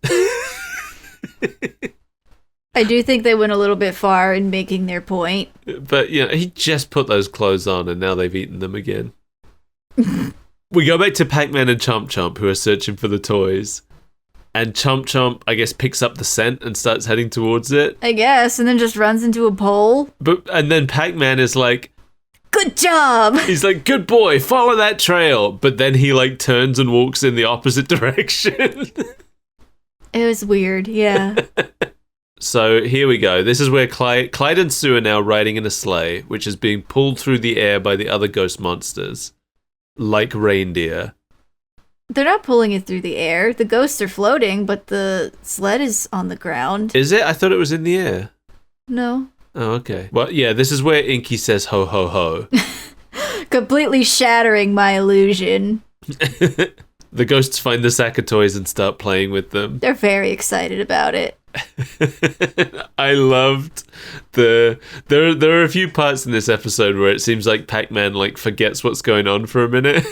Speaker 2: I do think they went a little bit far in making their point.
Speaker 1: But, you know, he just put those clothes on and now they've eaten them again. We go back to Pac-Man and Chomp, who are searching for the toys. And Chomp, I guess, picks up the scent and starts heading towards it.
Speaker 2: I guess, and then just runs into a pole.
Speaker 1: And then Pac-Man is like,
Speaker 2: good job!
Speaker 1: He's like, good boy, follow that trail. But then he, like, turns and walks in the opposite direction.
Speaker 2: It was weird, yeah.
Speaker 1: So here we go. This is where Clyde and Sue are now riding in a sleigh, which is being pulled through the air by the other ghost monsters. like reindeer.
Speaker 2: They're not pulling it through the air. The ghosts are floating, but the sled is on the ground.
Speaker 1: Is it? I thought it was in the air.
Speaker 2: No.
Speaker 1: Oh, okay. Well, yeah, this is where Inky says ho ho ho.
Speaker 2: Completely shattering my illusion.
Speaker 1: The ghosts find the sack of toys and start playing with them.
Speaker 2: They're very excited about it.
Speaker 1: I loved there are a few parts in this episode where it seems like Pac-Man like forgets what's going on for a minute.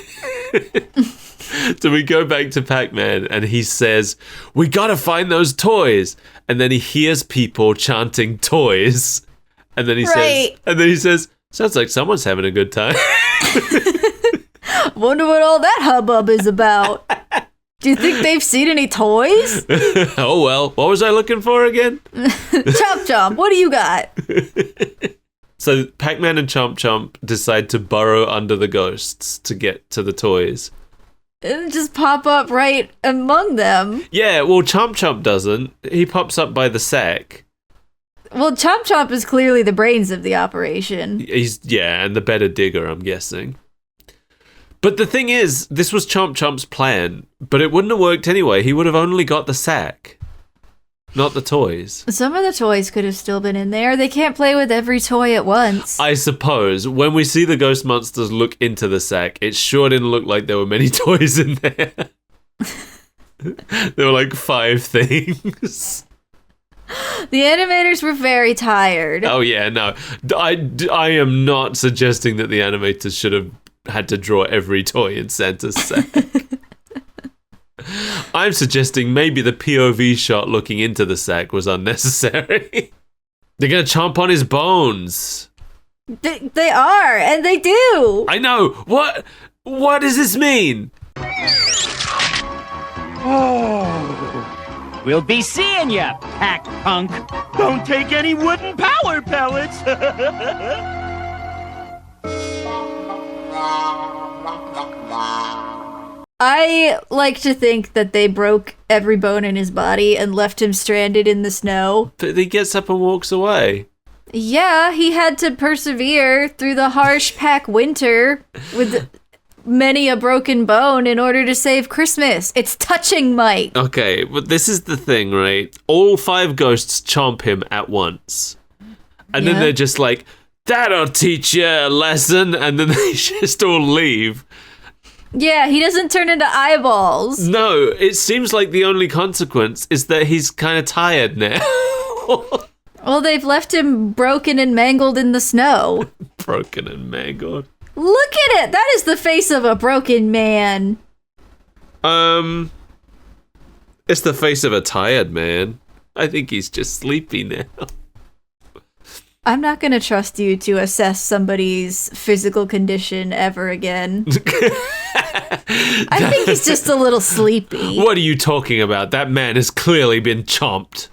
Speaker 1: So we go back to Pac-Man and he says, "We gotta find those toys." And then he hears people chanting toys. And then he says, "Sounds like someone's having a good time."
Speaker 2: Wonder what all that hubbub is about. Do you think they've seen any toys?
Speaker 1: Oh well, what was I looking for again?
Speaker 2: Chomp Chomp, what do you got?
Speaker 1: So Pac-Man and Chomp Chomp decide to burrow under the ghosts to get to the toys.
Speaker 2: And just pop up right among them.
Speaker 1: Yeah, well Chomp Chomp doesn't. He pops up by the sack.
Speaker 2: Well, Chomp Chomp is clearly the brains of the operation.
Speaker 1: And the better digger, I'm guessing. But the thing is, this was Chomp Chomp's plan, but it wouldn't have worked anyway. He would have only got the sack, not the toys.
Speaker 2: Some of the toys could have still been in there. They can't play with every toy at once.
Speaker 1: I suppose. When we see the ghost monsters look into the sack, it sure didn't look like there were many toys in there. There were like 5 things.
Speaker 2: The animators were very tired.
Speaker 1: Oh yeah, no. I am not suggesting that the animators should have had to draw every toy in Santa's sack. I'm suggesting maybe the POV shot looking into the sack was unnecessary. They're gonna chomp on his bones.
Speaker 2: They are, and they do.
Speaker 1: I know. What does this mean?
Speaker 5: Oh, we'll be seeing ya, Pac Punk.
Speaker 3: Don't take any wooden power pellets.
Speaker 2: I like to think that they broke every bone in his body and left him stranded in the snow.
Speaker 1: But he gets up and walks away.
Speaker 2: Yeah, he had to persevere through the harsh pack winter with many a broken bone in order to save Christmas. It's touching, Mike.
Speaker 1: Okay, but this is the thing, right? All 5 ghosts chomp him at once. And then they're just like, "That'll teach you a lesson," and then they just all leave.
Speaker 2: Yeah, he doesn't turn into eyeballs.
Speaker 1: No, it seems like the only consequence is that he's kind of tired now.
Speaker 2: Well, they've left him broken and mangled in the snow.
Speaker 1: Broken and mangled.
Speaker 2: Look at it! That is the face of a broken man.
Speaker 1: It's the face of a tired man. I think he's just sleepy now.
Speaker 2: I'm not going to trust you to assess somebody's physical condition ever again. I think he's just a little sleepy.
Speaker 1: What are you talking about? That man has clearly been chomped.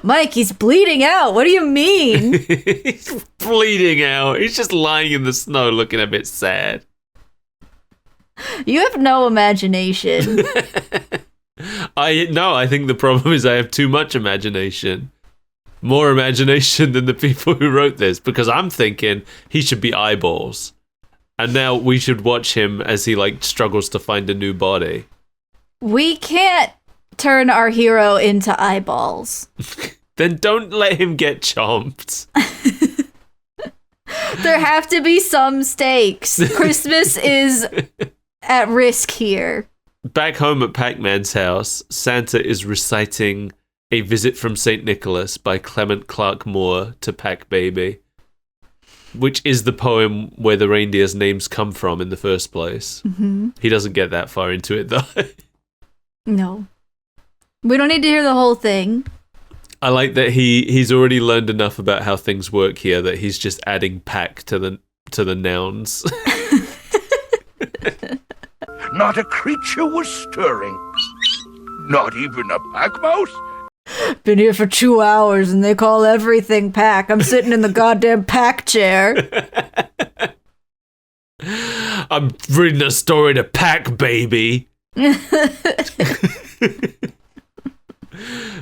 Speaker 2: Mike, he's bleeding out. What do you mean?
Speaker 1: He's bleeding out. He's just lying in the snow looking a bit sad.
Speaker 2: You have no imagination.
Speaker 1: I think the problem is I have too much imagination. More imagination than the people who wrote this, because I'm thinking he should be eyeballs. And now we should watch him as he struggles to find a new body.
Speaker 2: We can't turn our hero into eyeballs.
Speaker 1: Then don't let him get chomped.
Speaker 2: There have to be some stakes. Christmas is at risk here.
Speaker 1: Back home at Pac-Man's house, Santa is reciting A Visit from St. Nicholas by Clement Clark Moore to Pac Baby, which is the poem where the reindeer's names come from in the first place.
Speaker 2: Mm-hmm.
Speaker 1: He doesn't get that far into it, though.
Speaker 2: No. We don't need to hear the whole thing.
Speaker 1: I like that he's already learned enough about how things work here that he's just adding pack to the nouns.
Speaker 3: Not a creature was stirring. Not even a pack mouse.
Speaker 2: Been here for 2 hours and they call everything pack. I'm sitting in the goddamn pack chair.
Speaker 1: I'm reading a story to Pac Baby.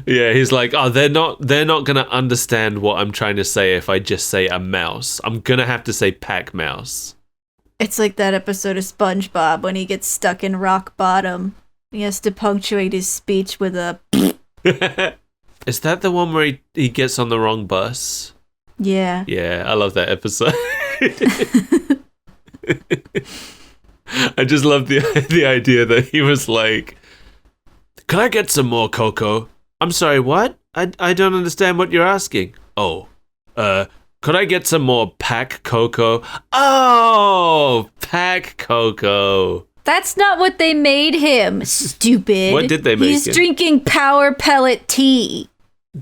Speaker 1: Yeah, he's like, oh, they're not gonna understand what I'm trying to say if I just say a mouse. I'm gonna have to say Pac Mouse.
Speaker 2: It's like that episode of SpongeBob when he gets stuck in rock bottom. He has to punctuate his speech with a...
Speaker 1: Is that the one where he gets on the wrong bus?
Speaker 2: Yeah.
Speaker 1: Yeah, I love that episode. I just love the idea that he was like, "Can I get some more cocoa?" I'm sorry, what? I don't understand what you're asking. Oh, could I get some more Pac cocoa? Oh, Pac cocoa.
Speaker 2: That's not what they made him, stupid.
Speaker 1: What did they make
Speaker 2: He's
Speaker 1: him?
Speaker 2: drinking power pellet tea.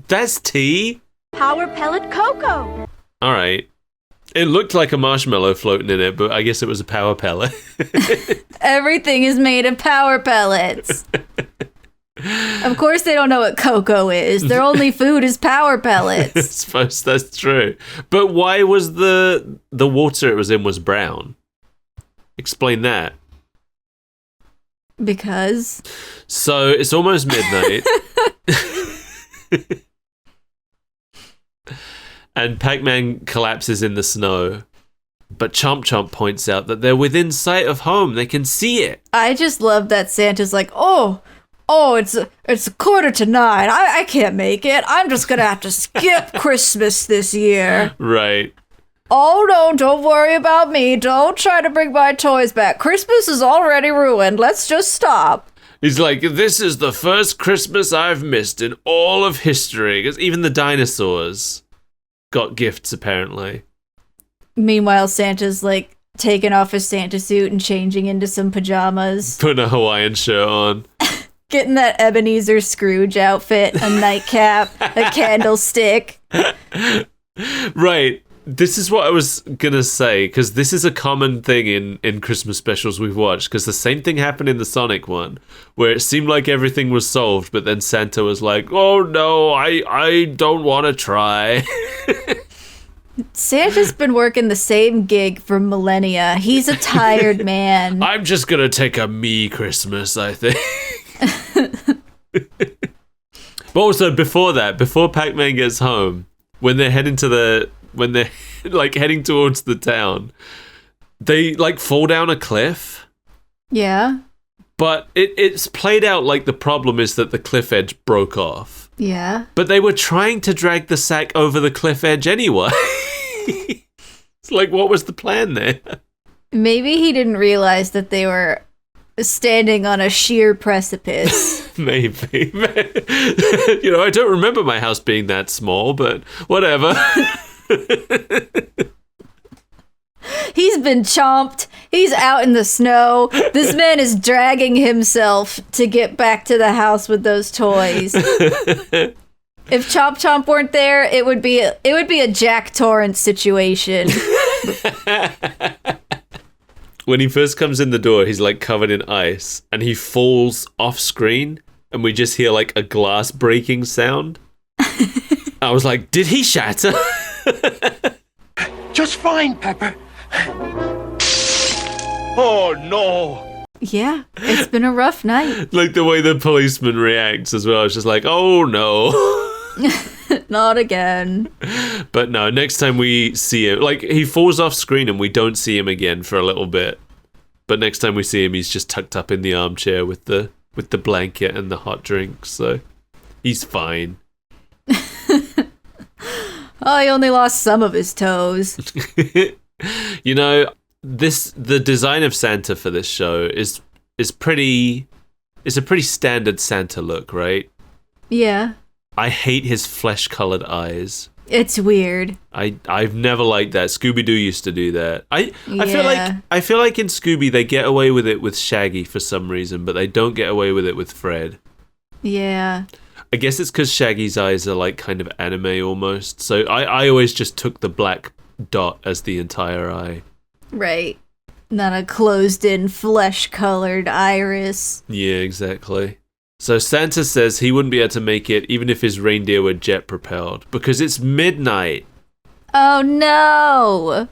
Speaker 1: That's tea?
Speaker 4: Power pellet cocoa.
Speaker 1: All right. It looked like a marshmallow floating in it, but I guess it was a power pellet.
Speaker 2: Everything is made of power pellets. Of course they don't know what cocoa is. Their only food is power
Speaker 1: I
Speaker 2: pellets.
Speaker 1: suppose that's true. But why was the water it was in was brown? Explain that.
Speaker 2: Because...
Speaker 1: So it's almost midnight. And Pac-Man collapses in the snow. But Chomp points out that they're within sight of home. They can see it.
Speaker 2: I just love that Santa's like, oh, it's 9:15. I can't make it. I'm just gonna have to skip Christmas this year.
Speaker 1: Right.
Speaker 2: Oh no, don't worry about me. Don't try to bring my toys back. Christmas is already ruined. Let's just stop.
Speaker 1: He's like, this is the first Christmas I've missed in all of history. Because even the dinosaurs got gifts, apparently.
Speaker 2: Meanwhile, Santa's like taking off his Santa suit and changing into some pajamas.
Speaker 1: Putting a Hawaiian shirt on.
Speaker 2: Getting that Ebenezer Scrooge outfit, a nightcap, a candlestick.
Speaker 1: Right. This is what I was going to say, because this is a common thing in Christmas specials we've watched, because the same thing happened in the Sonic one, where it seemed like everything was solved, but then Santa was like, oh no, I don't want to try.
Speaker 2: Santa's been working the same gig for millennia. He's a tired man.
Speaker 1: I'm just going to take a me Christmas, I think. But also before Pac-Man gets home, when they're heading like heading towards the town, they like fall down a cliff.
Speaker 2: Yeah.
Speaker 1: But it's played out like the problem is that the cliff edge broke off.
Speaker 2: Yeah.
Speaker 1: But they were trying to drag the sack over the cliff edge anyway. It's like, what was the plan there?
Speaker 2: Maybe he didn't realize that they were standing on a sheer precipice.
Speaker 1: Maybe. I don't remember my house being that small, but whatever.
Speaker 2: He's been chomped. He's out in the snow. This man is dragging himself to get back to the house with those toys. If Chomp weren't there, it would be a Jack Torrance situation.
Speaker 1: When he first comes in the door, he's like covered in ice and he falls off screen and we just hear like a glass breaking sound. I was like, did he shatter?
Speaker 3: Just fine, Pepper. Oh, no.
Speaker 2: Yeah, it's been a rough night.
Speaker 1: Like the way the policeman reacts as well. It's just like, oh no.
Speaker 2: Not again.
Speaker 1: But no, next time we see him, like he falls off screen and we don't see him again for a little bit. But next time we see him, he's just tucked up in the armchair with the blanket and the hot drink. So he's fine.
Speaker 2: Oh, he only lost some of his toes.
Speaker 1: The design of Santa for this show is a pretty standard Santa look, right?
Speaker 2: Yeah.
Speaker 1: I hate his flesh-colored eyes.
Speaker 2: It's weird.
Speaker 1: I've never liked that. Scooby-Doo used to do that. I
Speaker 2: Yeah.
Speaker 1: feel like in Scooby they get away with it with Shaggy for some reason, but they don't get away with it with Fred.
Speaker 2: Yeah.
Speaker 1: I guess it's because Shaggy's eyes are like kind of anime almost. So I always just took the black dot as the entire eye.
Speaker 2: Right. Not a closed-in, flesh-colored iris.
Speaker 1: Yeah, exactly. So Santa says he wouldn't be able to make it even if his reindeer were jet-propelled because it's midnight.
Speaker 2: Oh, no!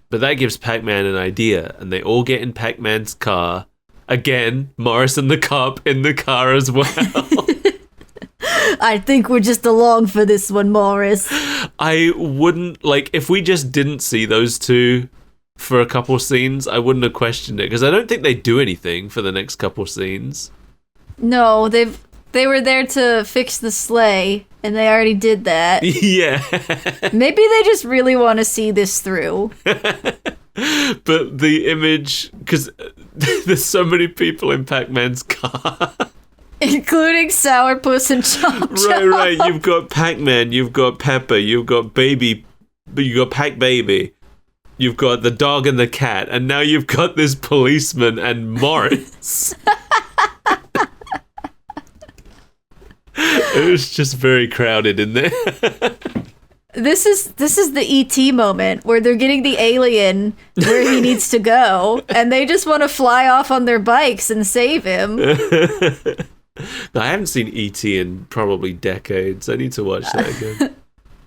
Speaker 1: But that gives Pac-Man an idea, and they all get in Pac-Man's car. Again, Morris and the cop in the car as well.
Speaker 2: I think we're just along for this one, Morris.
Speaker 1: I wouldn't, like, if we just didn't see those two for a couple scenes, I wouldn't have questioned it, because I don't think they do anything for the next couple scenes.
Speaker 2: No, they were there to fix the sleigh, and they already did that.
Speaker 1: Yeah.
Speaker 2: Maybe they just really want to see this through.
Speaker 1: But the image, because there's so many people in Pac-Man's car.
Speaker 2: Including Sourpuss and Chomped.
Speaker 1: Right. You've got Pac-Man, you've got Pepper, you've got Pac-Baby, you've got the dog and the cat, and now you've got this policeman and Morris. It was just very crowded in there.
Speaker 2: This is the E.T. moment where they're getting the alien where he needs to go, and they just want to fly off on their bikes and save him.
Speaker 1: I haven't seen E.T. in probably decades. I need to watch that again.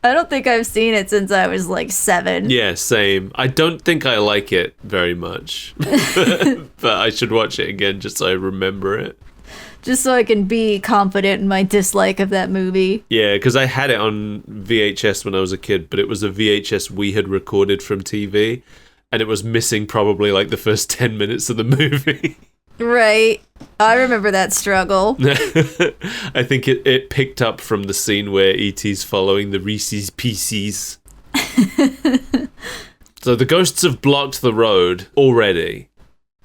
Speaker 2: I don't think I've seen it since I was like 7.
Speaker 1: Yeah, same. I don't think I like it very much. But I should watch it again just so I remember it.
Speaker 2: Just so I can be confident in my dislike of that movie.
Speaker 1: Yeah, because I had it on VHS when I was a kid, but it was a VHS we had recorded from TV, and it was missing probably like the first 10 minutes of the movie.
Speaker 2: Right. I remember that struggle.
Speaker 1: I think it picked up from the scene where E.T.'s following the Reese's Pieces. So the ghosts have blocked the road already.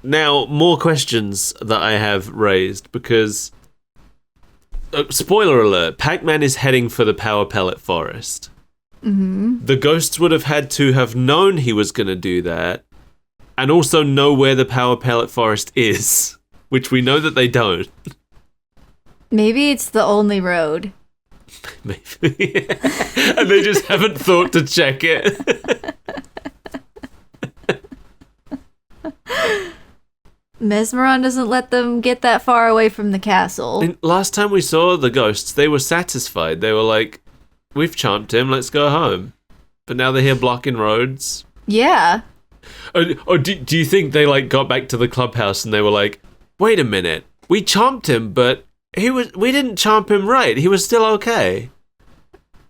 Speaker 1: Now, more questions that I have raised, because... spoiler alert, Pac-Man is heading for the Power Pellet Forest.
Speaker 2: Mm-hmm.
Speaker 1: The ghosts would have had to have known he was going to do that, and also know where the Power Pellet Forest is, which we know that they don't.
Speaker 2: Maybe it's the only road.
Speaker 1: Maybe. And they just haven't thought to check it.
Speaker 2: Mezmaron doesn't let them get that far away from the castle.
Speaker 1: And last time we saw the ghosts, they were satisfied. They were like, we've chomped him, let's go home. But now they're here blocking roads.
Speaker 2: Yeah.
Speaker 1: Or do you think they like got back to the clubhouse and they were like, wait a minute, we chomped him, but we didn't chomp him right. He was still okay.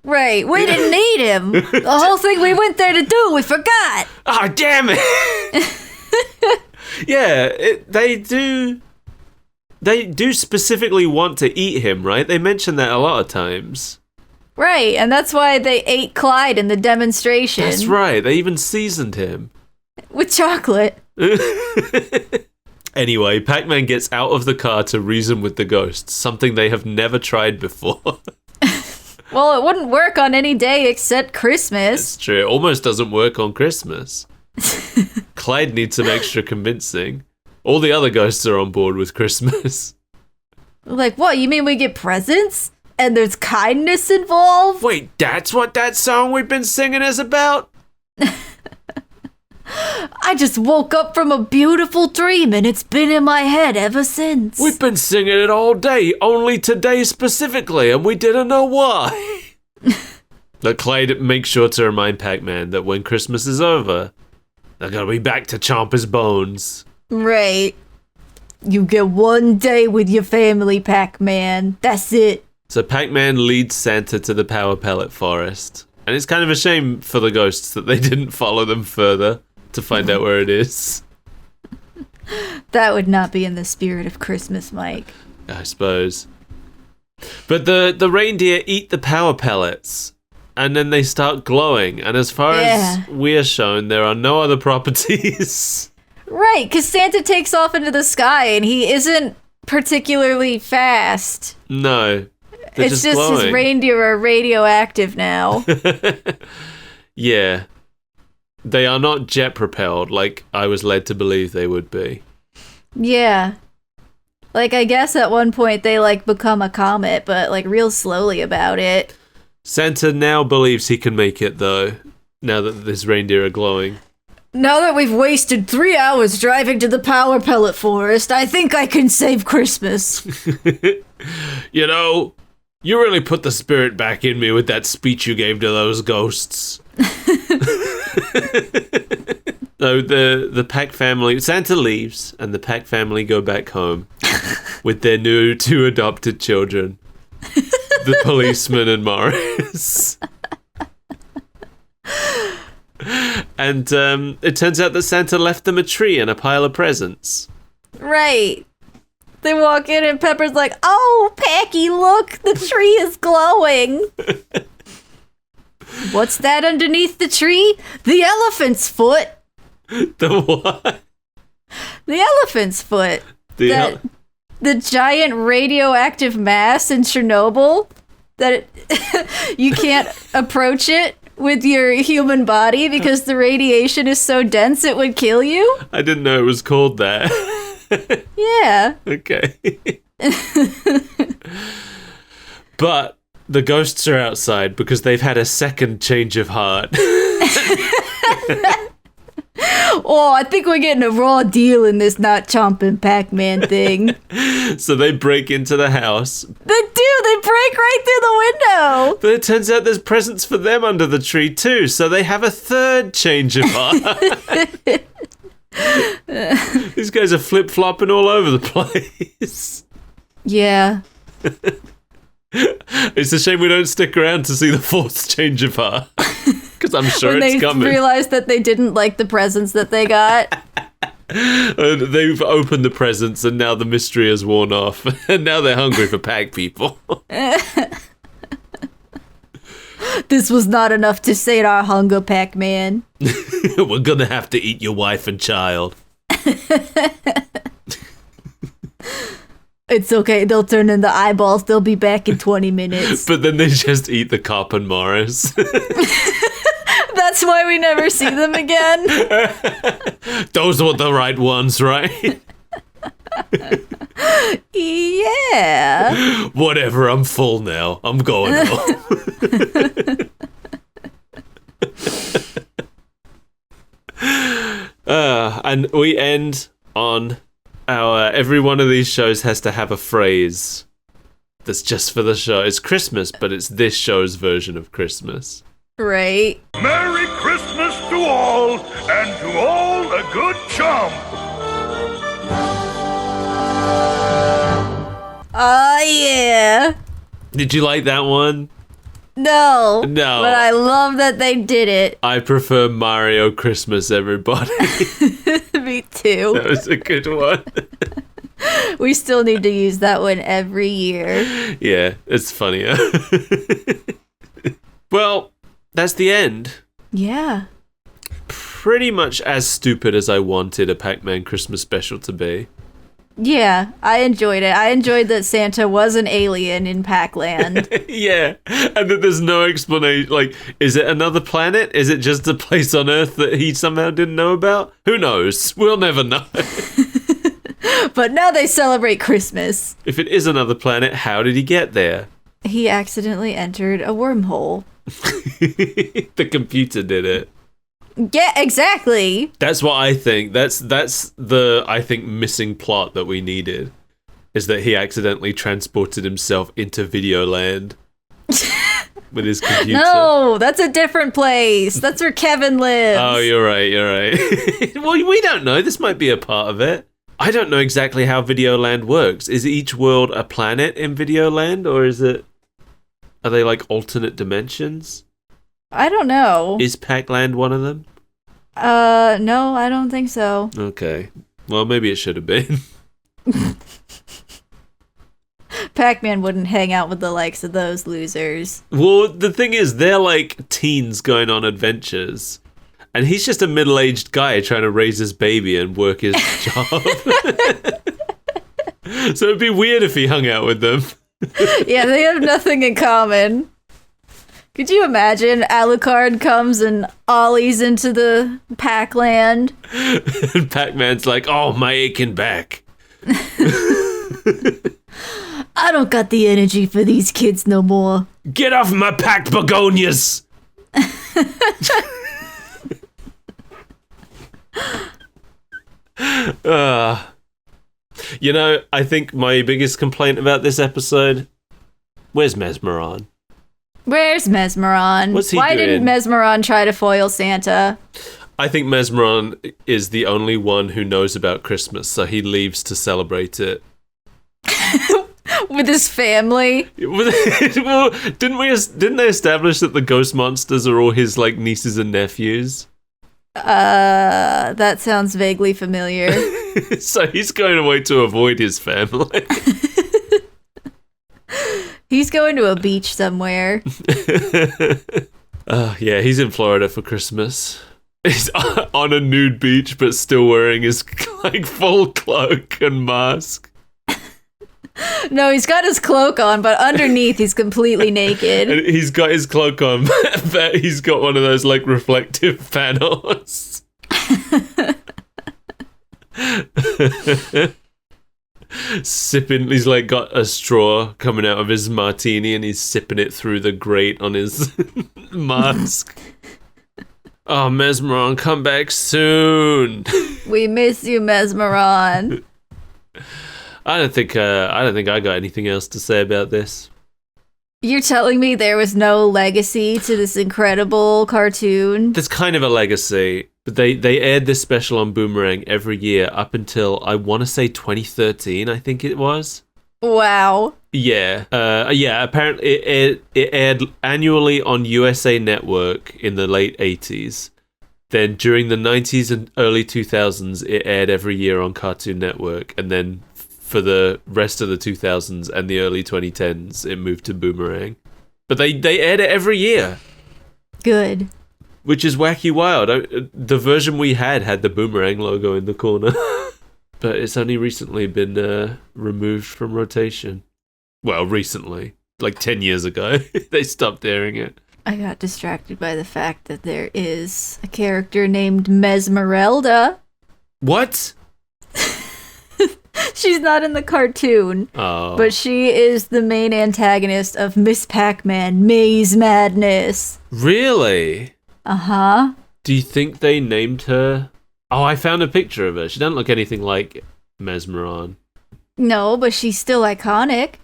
Speaker 2: Right, we didn't need him. The whole thing we went there to do, we forgot.
Speaker 1: Oh, damn it. Yeah, they do specifically want to eat him, right? They mention that a lot of times.
Speaker 2: Right, and that's why they ate Clyde in the demonstration.
Speaker 1: That's right, they even seasoned him.
Speaker 2: With chocolate.
Speaker 1: Anyway, Pac-Man gets out of the car to reason with the ghosts, something they have never tried before.
Speaker 2: Well, it wouldn't work on any day except Christmas.
Speaker 1: It's true, it almost doesn't work on Christmas. Clyde needs some extra convincing. All the other ghosts are on board with Christmas.
Speaker 2: Like, what, you mean we get presents? And there's kindness involved?
Speaker 1: Wait, that's what that song we've been singing is about?
Speaker 2: I just woke up from a beautiful dream and it's been in my head ever since.
Speaker 1: We've been singing it all day, only today specifically, and we didn't know why. But Clyde makes sure to remind Pac-Man that when Christmas is over, they're gonna be back to chomp his bones.
Speaker 2: Right. You get one day with your family, Pac-Man. That's it.
Speaker 1: So Pac-Man leads Santa to the Power Pellet Forest. And it's kind of a shame for the ghosts that they didn't follow them further to find out where it is.
Speaker 2: That would not be in the spirit of Christmas, Mike.
Speaker 1: I suppose. But the reindeer eat the power pellets, and then they start glowing. And as far as we are shown, there are no other properties.
Speaker 2: Right, because Santa takes off into the sky, and he isn't particularly fast.
Speaker 1: No.
Speaker 2: It's just
Speaker 1: glowing.
Speaker 2: His reindeer are radioactive now.
Speaker 1: Yeah. They are not jet propelled like I was led to believe they would be.
Speaker 2: Yeah. Like, I guess at one point they, like, become a comet, but, like, real slowly about it.
Speaker 1: Santa now believes he can make it, though, now that this reindeer are glowing.
Speaker 2: Now that we've wasted 3 hours driving to the Power Pellet Forest, I think I can save Christmas.
Speaker 1: You know, you really put the spirit back in me with that speech you gave to those ghosts. So the Pac family, Santa leaves, and the Pac family go back home with their new 2 adopted children, the policeman and Morris. And it turns out that Santa left them a tree and a pile of presents.
Speaker 2: Right. They walk in and Pepper's like, "Oh, Packy, look, the tree is glowing." What's that underneath the tree? The elephant's foot.
Speaker 1: The what?
Speaker 2: The elephant's foot. The giant radioactive mass in Chernobyl that you can't approach it with your human body because the radiation is so dense it would kill you.
Speaker 1: I didn't know it was called that.
Speaker 2: Yeah.
Speaker 1: Okay. But the ghosts are outside because they've had a second change of heart.
Speaker 2: Oh, I think we're getting a raw deal in this not chomping Pac-Man thing.
Speaker 1: So they break into the house.
Speaker 2: They do. They break right through the window.
Speaker 1: But it turns out there's presents for them under the tree too. So they have a third change of heart. These guys are flip-flopping all over the place.
Speaker 2: Yeah.
Speaker 1: It's a shame we don't stick around to see the fourth change of heart. Because I'm sure
Speaker 2: when
Speaker 1: it's coming.
Speaker 2: They realized that they didn't like the presents that they got.
Speaker 1: They've opened the presents and now the mystery has worn off. And now they're hungry for Pac people.
Speaker 2: This was not enough to sate our hunger, Pac-Man.
Speaker 1: We're gonna have to eat your wife and child.
Speaker 2: It's okay, they'll turn into eyeballs. They'll be back in 20 minutes.
Speaker 1: But then they just eat the cop and Morris.
Speaker 2: That's why we never see them again.
Speaker 1: Those were the right ones, right?
Speaker 2: Yeah.
Speaker 1: Whatever, I'm full now. I'm going home. And we end on our... Every one of these shows has to have a phrase that's just for the show. It's Christmas, but it's this show's version of Christmas.
Speaker 2: Right.
Speaker 3: Merry Christmas to all, and to all a good chomp.
Speaker 2: Oh, yeah.
Speaker 1: Did you like that one?
Speaker 2: No.
Speaker 1: No.
Speaker 2: But I love that they did it.
Speaker 1: I prefer Mario Christmas, everybody.
Speaker 2: Me too.
Speaker 1: That was a good one.
Speaker 2: We still need to use that one every year.
Speaker 1: Yeah, it's funnier. Well, that's the end.
Speaker 2: Yeah.
Speaker 1: Pretty much as stupid as I wanted a Pac-Man Christmas special to be.
Speaker 2: Yeah, I enjoyed it. I enjoyed that Santa was an alien in Pac-Land.
Speaker 1: Yeah, and that there's no explanation. Like, is it another planet? Is it just a place on Earth that he somehow didn't know about? Who knows? We'll never know.
Speaker 2: But now they celebrate Christmas.
Speaker 1: If it is another planet, how did he get there?
Speaker 2: He accidentally entered a wormhole.
Speaker 1: The computer did it.
Speaker 2: Yeah, exactly.
Speaker 1: That's what I think. That's the, I think, missing plot that we needed. Is that he accidentally transported himself into Videoland with his computer.
Speaker 2: No, that's a different place. That's where Kevin lives.
Speaker 1: Oh, you're right. Well, we don't know. This might be a part of it. I don't know exactly how Videoland works. Is each world a planet in Videoland, or are they like alternate dimensions?
Speaker 2: I don't know.
Speaker 1: Is Pac-Land one of them?
Speaker 2: No, I don't think so.
Speaker 1: Okay. Well, maybe it should have been.
Speaker 2: Pac-Man wouldn't hang out with the likes of those losers.
Speaker 1: Well, the thing is, they're like teens going on adventures. And he's just a middle-aged guy trying to raise his baby and work his job. So it'd be weird if he hung out with them.
Speaker 2: Yeah, they have nothing in common. Could you imagine Alucard comes and ollies into the Pac-Land?
Speaker 1: And Pac-Man's like, oh, my aching back.
Speaker 2: I don't got the energy for these kids no more.
Speaker 1: Get off my packed begonias! You know, I think my biggest complaint about this episode, where's Mezmaron?
Speaker 2: Where's Mezmaron?
Speaker 1: What's he
Speaker 2: Why
Speaker 1: doing?
Speaker 2: didn't Mezmaron try to foil Santa?
Speaker 1: I think Mezmaron is the only one who knows about Christmas, so he leaves to celebrate it.
Speaker 2: With his family?
Speaker 1: Well, didn't they establish that the ghost monsters are all his like nieces and nephews?
Speaker 2: That sounds vaguely familiar.
Speaker 1: So he's going away to avoid his family.
Speaker 2: He's going to a beach somewhere.
Speaker 1: Yeah, he's in Florida for Christmas. He's on a nude beach, but still wearing his like full cloak and mask.
Speaker 2: No, he's got his cloak on, but underneath he's completely naked.
Speaker 1: And he's got his cloak on, but he's got one of those like reflective panels. Sipping, he's like got a straw coming out of his martini and he's sipping it through the grate on his mask. Oh, Mezmaron, come back soon.
Speaker 2: We miss you, Mezmaron.
Speaker 1: I don't think I got anything else to say about this.
Speaker 2: You're telling me there was no legacy to this incredible cartoon?
Speaker 1: There's kind of a legacy, but they aired this special on Boomerang every year up until, I want to say 2013, I think it was.
Speaker 2: Wow.
Speaker 1: Yeah. Apparently it aired annually on USA Network in the late 80s. Then during the 90s and early 2000s, it aired every year on Cartoon Network. And then for the rest of the 2000s and the early 2010s, it moved to Boomerang. But they aired it every year.
Speaker 2: Good.
Speaker 1: Which is wacky wild. The version we had the Boomerang logo in the corner. But it's only recently been removed from rotation. Well, recently. Like 10 years ago. They stopped airing it.
Speaker 2: I got distracted by the fact that there is a character named Mezmarelda.
Speaker 1: What?
Speaker 2: She's not in the cartoon, but she is the main antagonist of Miss Pac-Man, Maze Madness.
Speaker 1: Really?
Speaker 2: Uh-huh.
Speaker 1: Do you think they named her? Oh, I found a picture of her. She doesn't look anything like Mezmaron.
Speaker 2: No, but she's still iconic.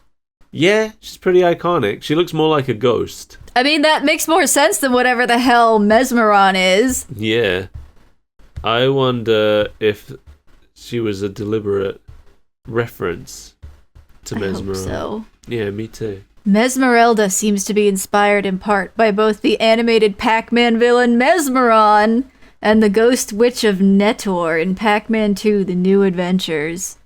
Speaker 1: Yeah, she's pretty iconic. She looks more like a ghost.
Speaker 2: I mean, that makes more sense than whatever the hell Mezmaron is.
Speaker 1: Yeah. I wonder if she was a deliberate reference to Mezmaron.
Speaker 2: I hope so.
Speaker 1: Yeah, me too.
Speaker 2: Mezmarelda seems to be inspired in part by both the animated Pac-Man villain Mezmaron and the ghost witch of Netor in Pac-Man 2: The New Adventures.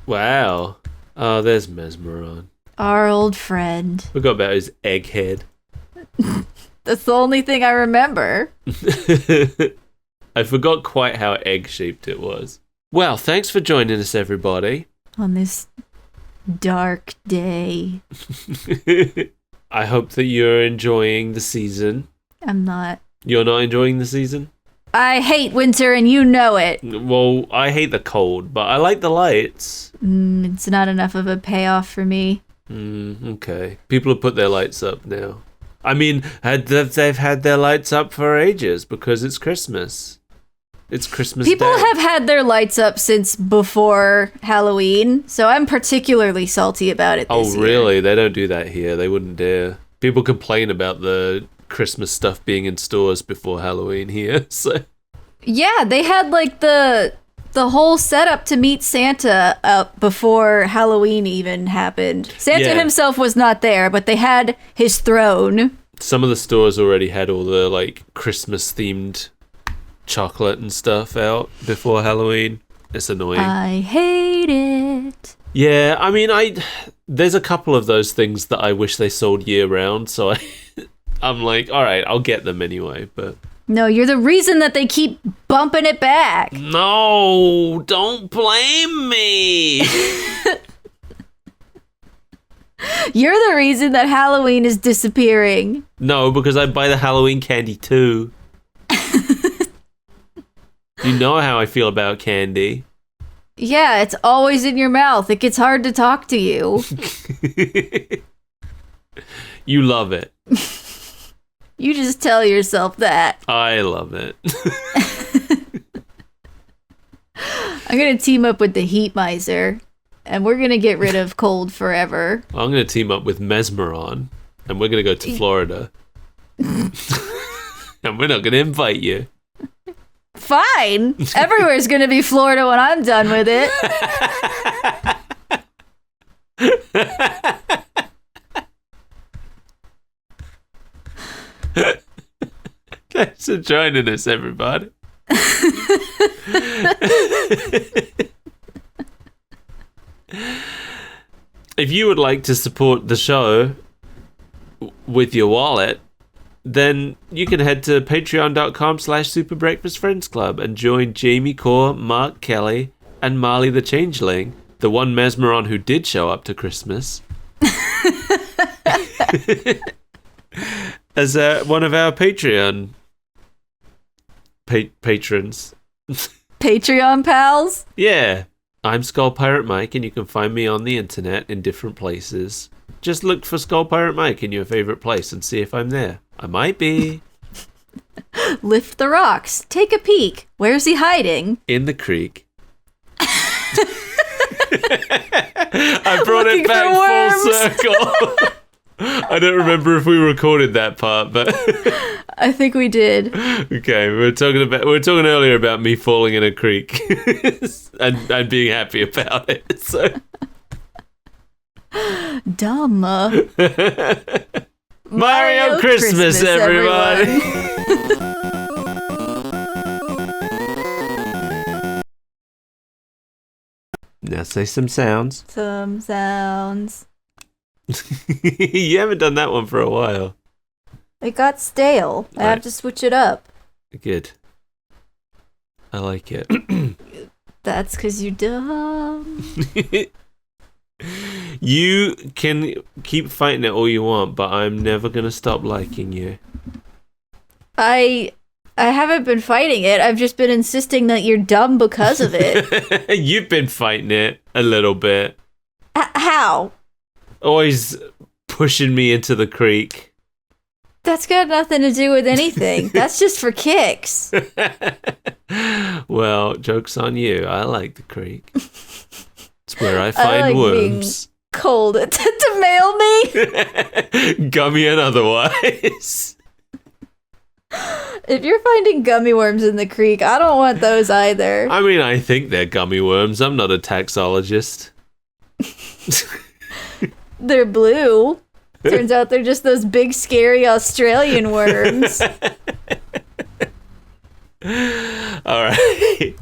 Speaker 1: Wow. Oh, there's Mezmaron.
Speaker 2: Our old friend.
Speaker 1: Forgot about his egghead.
Speaker 2: That's the only thing I remember.
Speaker 1: I forgot quite how egg-shaped it was. Well, thanks for joining us, everybody.
Speaker 2: On this dark day.
Speaker 1: I hope that you're enjoying the season.
Speaker 2: I'm not.
Speaker 1: You're not enjoying the season?
Speaker 2: I hate winter and you know it.
Speaker 1: Well, I hate the cold, but I like the lights.
Speaker 2: It's not enough of a payoff for me.
Speaker 1: Okay. People have put their lights up now. I mean, they've had their lights up for ages because it's Christmas. It's Christmas
Speaker 2: People
Speaker 1: Day.
Speaker 2: have had their lights up since before Halloween, so I'm particularly salty about it this year.
Speaker 1: Really? They don't do that here. They wouldn't dare. People complain about the Christmas stuff being in stores before Halloween here, so...
Speaker 2: Yeah, they had like the whole setup to meet Santa up before Halloween even happened. Santa himself was not there, but they had his throne.
Speaker 1: Some of the stores already had all the like Christmas themed chocolate and stuff out before Halloween. It's annoying.
Speaker 2: I hate it.
Speaker 1: Yeah, I mean, there's a couple of those things that I wish they sold year round, so I'm like, all right, I'll get them anyway, but...
Speaker 2: No, you're the reason that they keep bumping it back.
Speaker 1: No, don't blame me.
Speaker 2: You're the reason that Halloween is disappearing.
Speaker 1: No, because I buy the Halloween candy too. You know how I feel about candy.
Speaker 2: Yeah, it's always in your mouth. It gets hard to talk to you.
Speaker 1: You love it.
Speaker 2: You just tell yourself that.
Speaker 1: I love it.
Speaker 2: I'm going to team up with the Heat Miser, and we're going to get rid of cold forever.
Speaker 1: I'm going to team up with Mezmaron, and we're going to go to Florida. And we're not going to invite you.
Speaker 2: Fine. Everywhere's going to be Florida when I'm done with it.
Speaker 1: Thanks for joining us, everybody. If you would like to support the show with your wallet, then you can head to patreon.com/superbreakfastfriendsclub and join Jamie Core, Mark Kelly, and Marley the Changeling, the one Mezmaron who did show up to Christmas, as one of our Patreon patrons.
Speaker 2: Patreon pals?
Speaker 1: Yeah. I'm Skull Pirate Mike, and you can find me on the internet in different places. Just look for Skull Pirate Mike in your favorite place and see if I'm there. I might be.
Speaker 2: Lift the rocks. Take a peek. Where's he hiding?
Speaker 1: In the creek. I brought
Speaker 2: Looking
Speaker 1: it back
Speaker 2: for
Speaker 1: full circle. I don't remember if we recorded that part, but
Speaker 2: I think we did.
Speaker 1: okay, we were talking earlier about me falling in a creek and being happy about it. So
Speaker 2: Dumb.
Speaker 1: Mario Christmas, everybody. Now say some sounds.
Speaker 2: Some sounds.
Speaker 1: You haven't done that one for a while.
Speaker 2: It got stale. I have to switch it up.
Speaker 1: Good. I like it.
Speaker 2: That's because you're dumb.
Speaker 1: You can keep fighting it all you want, but I'm never going to stop liking you.
Speaker 2: I haven't been fighting it. I've just been insisting that you're dumb because of it.
Speaker 1: You've been fighting it a little bit.
Speaker 2: How?
Speaker 1: Always pushing me into the creek.
Speaker 2: That's got nothing to do with anything. That's just for kicks.
Speaker 1: Well, joke's on you. I like the creek. It's where I find
Speaker 2: like
Speaker 1: worms.
Speaker 2: Being cold to mail me.
Speaker 1: Gummy and otherwise.
Speaker 2: If you're finding gummy worms in the creek, I don't want those either.
Speaker 1: I mean, I think they're gummy worms. I'm not a taxologist.
Speaker 2: They're blue. Turns out they're just those big, scary Australian worms.
Speaker 1: All right.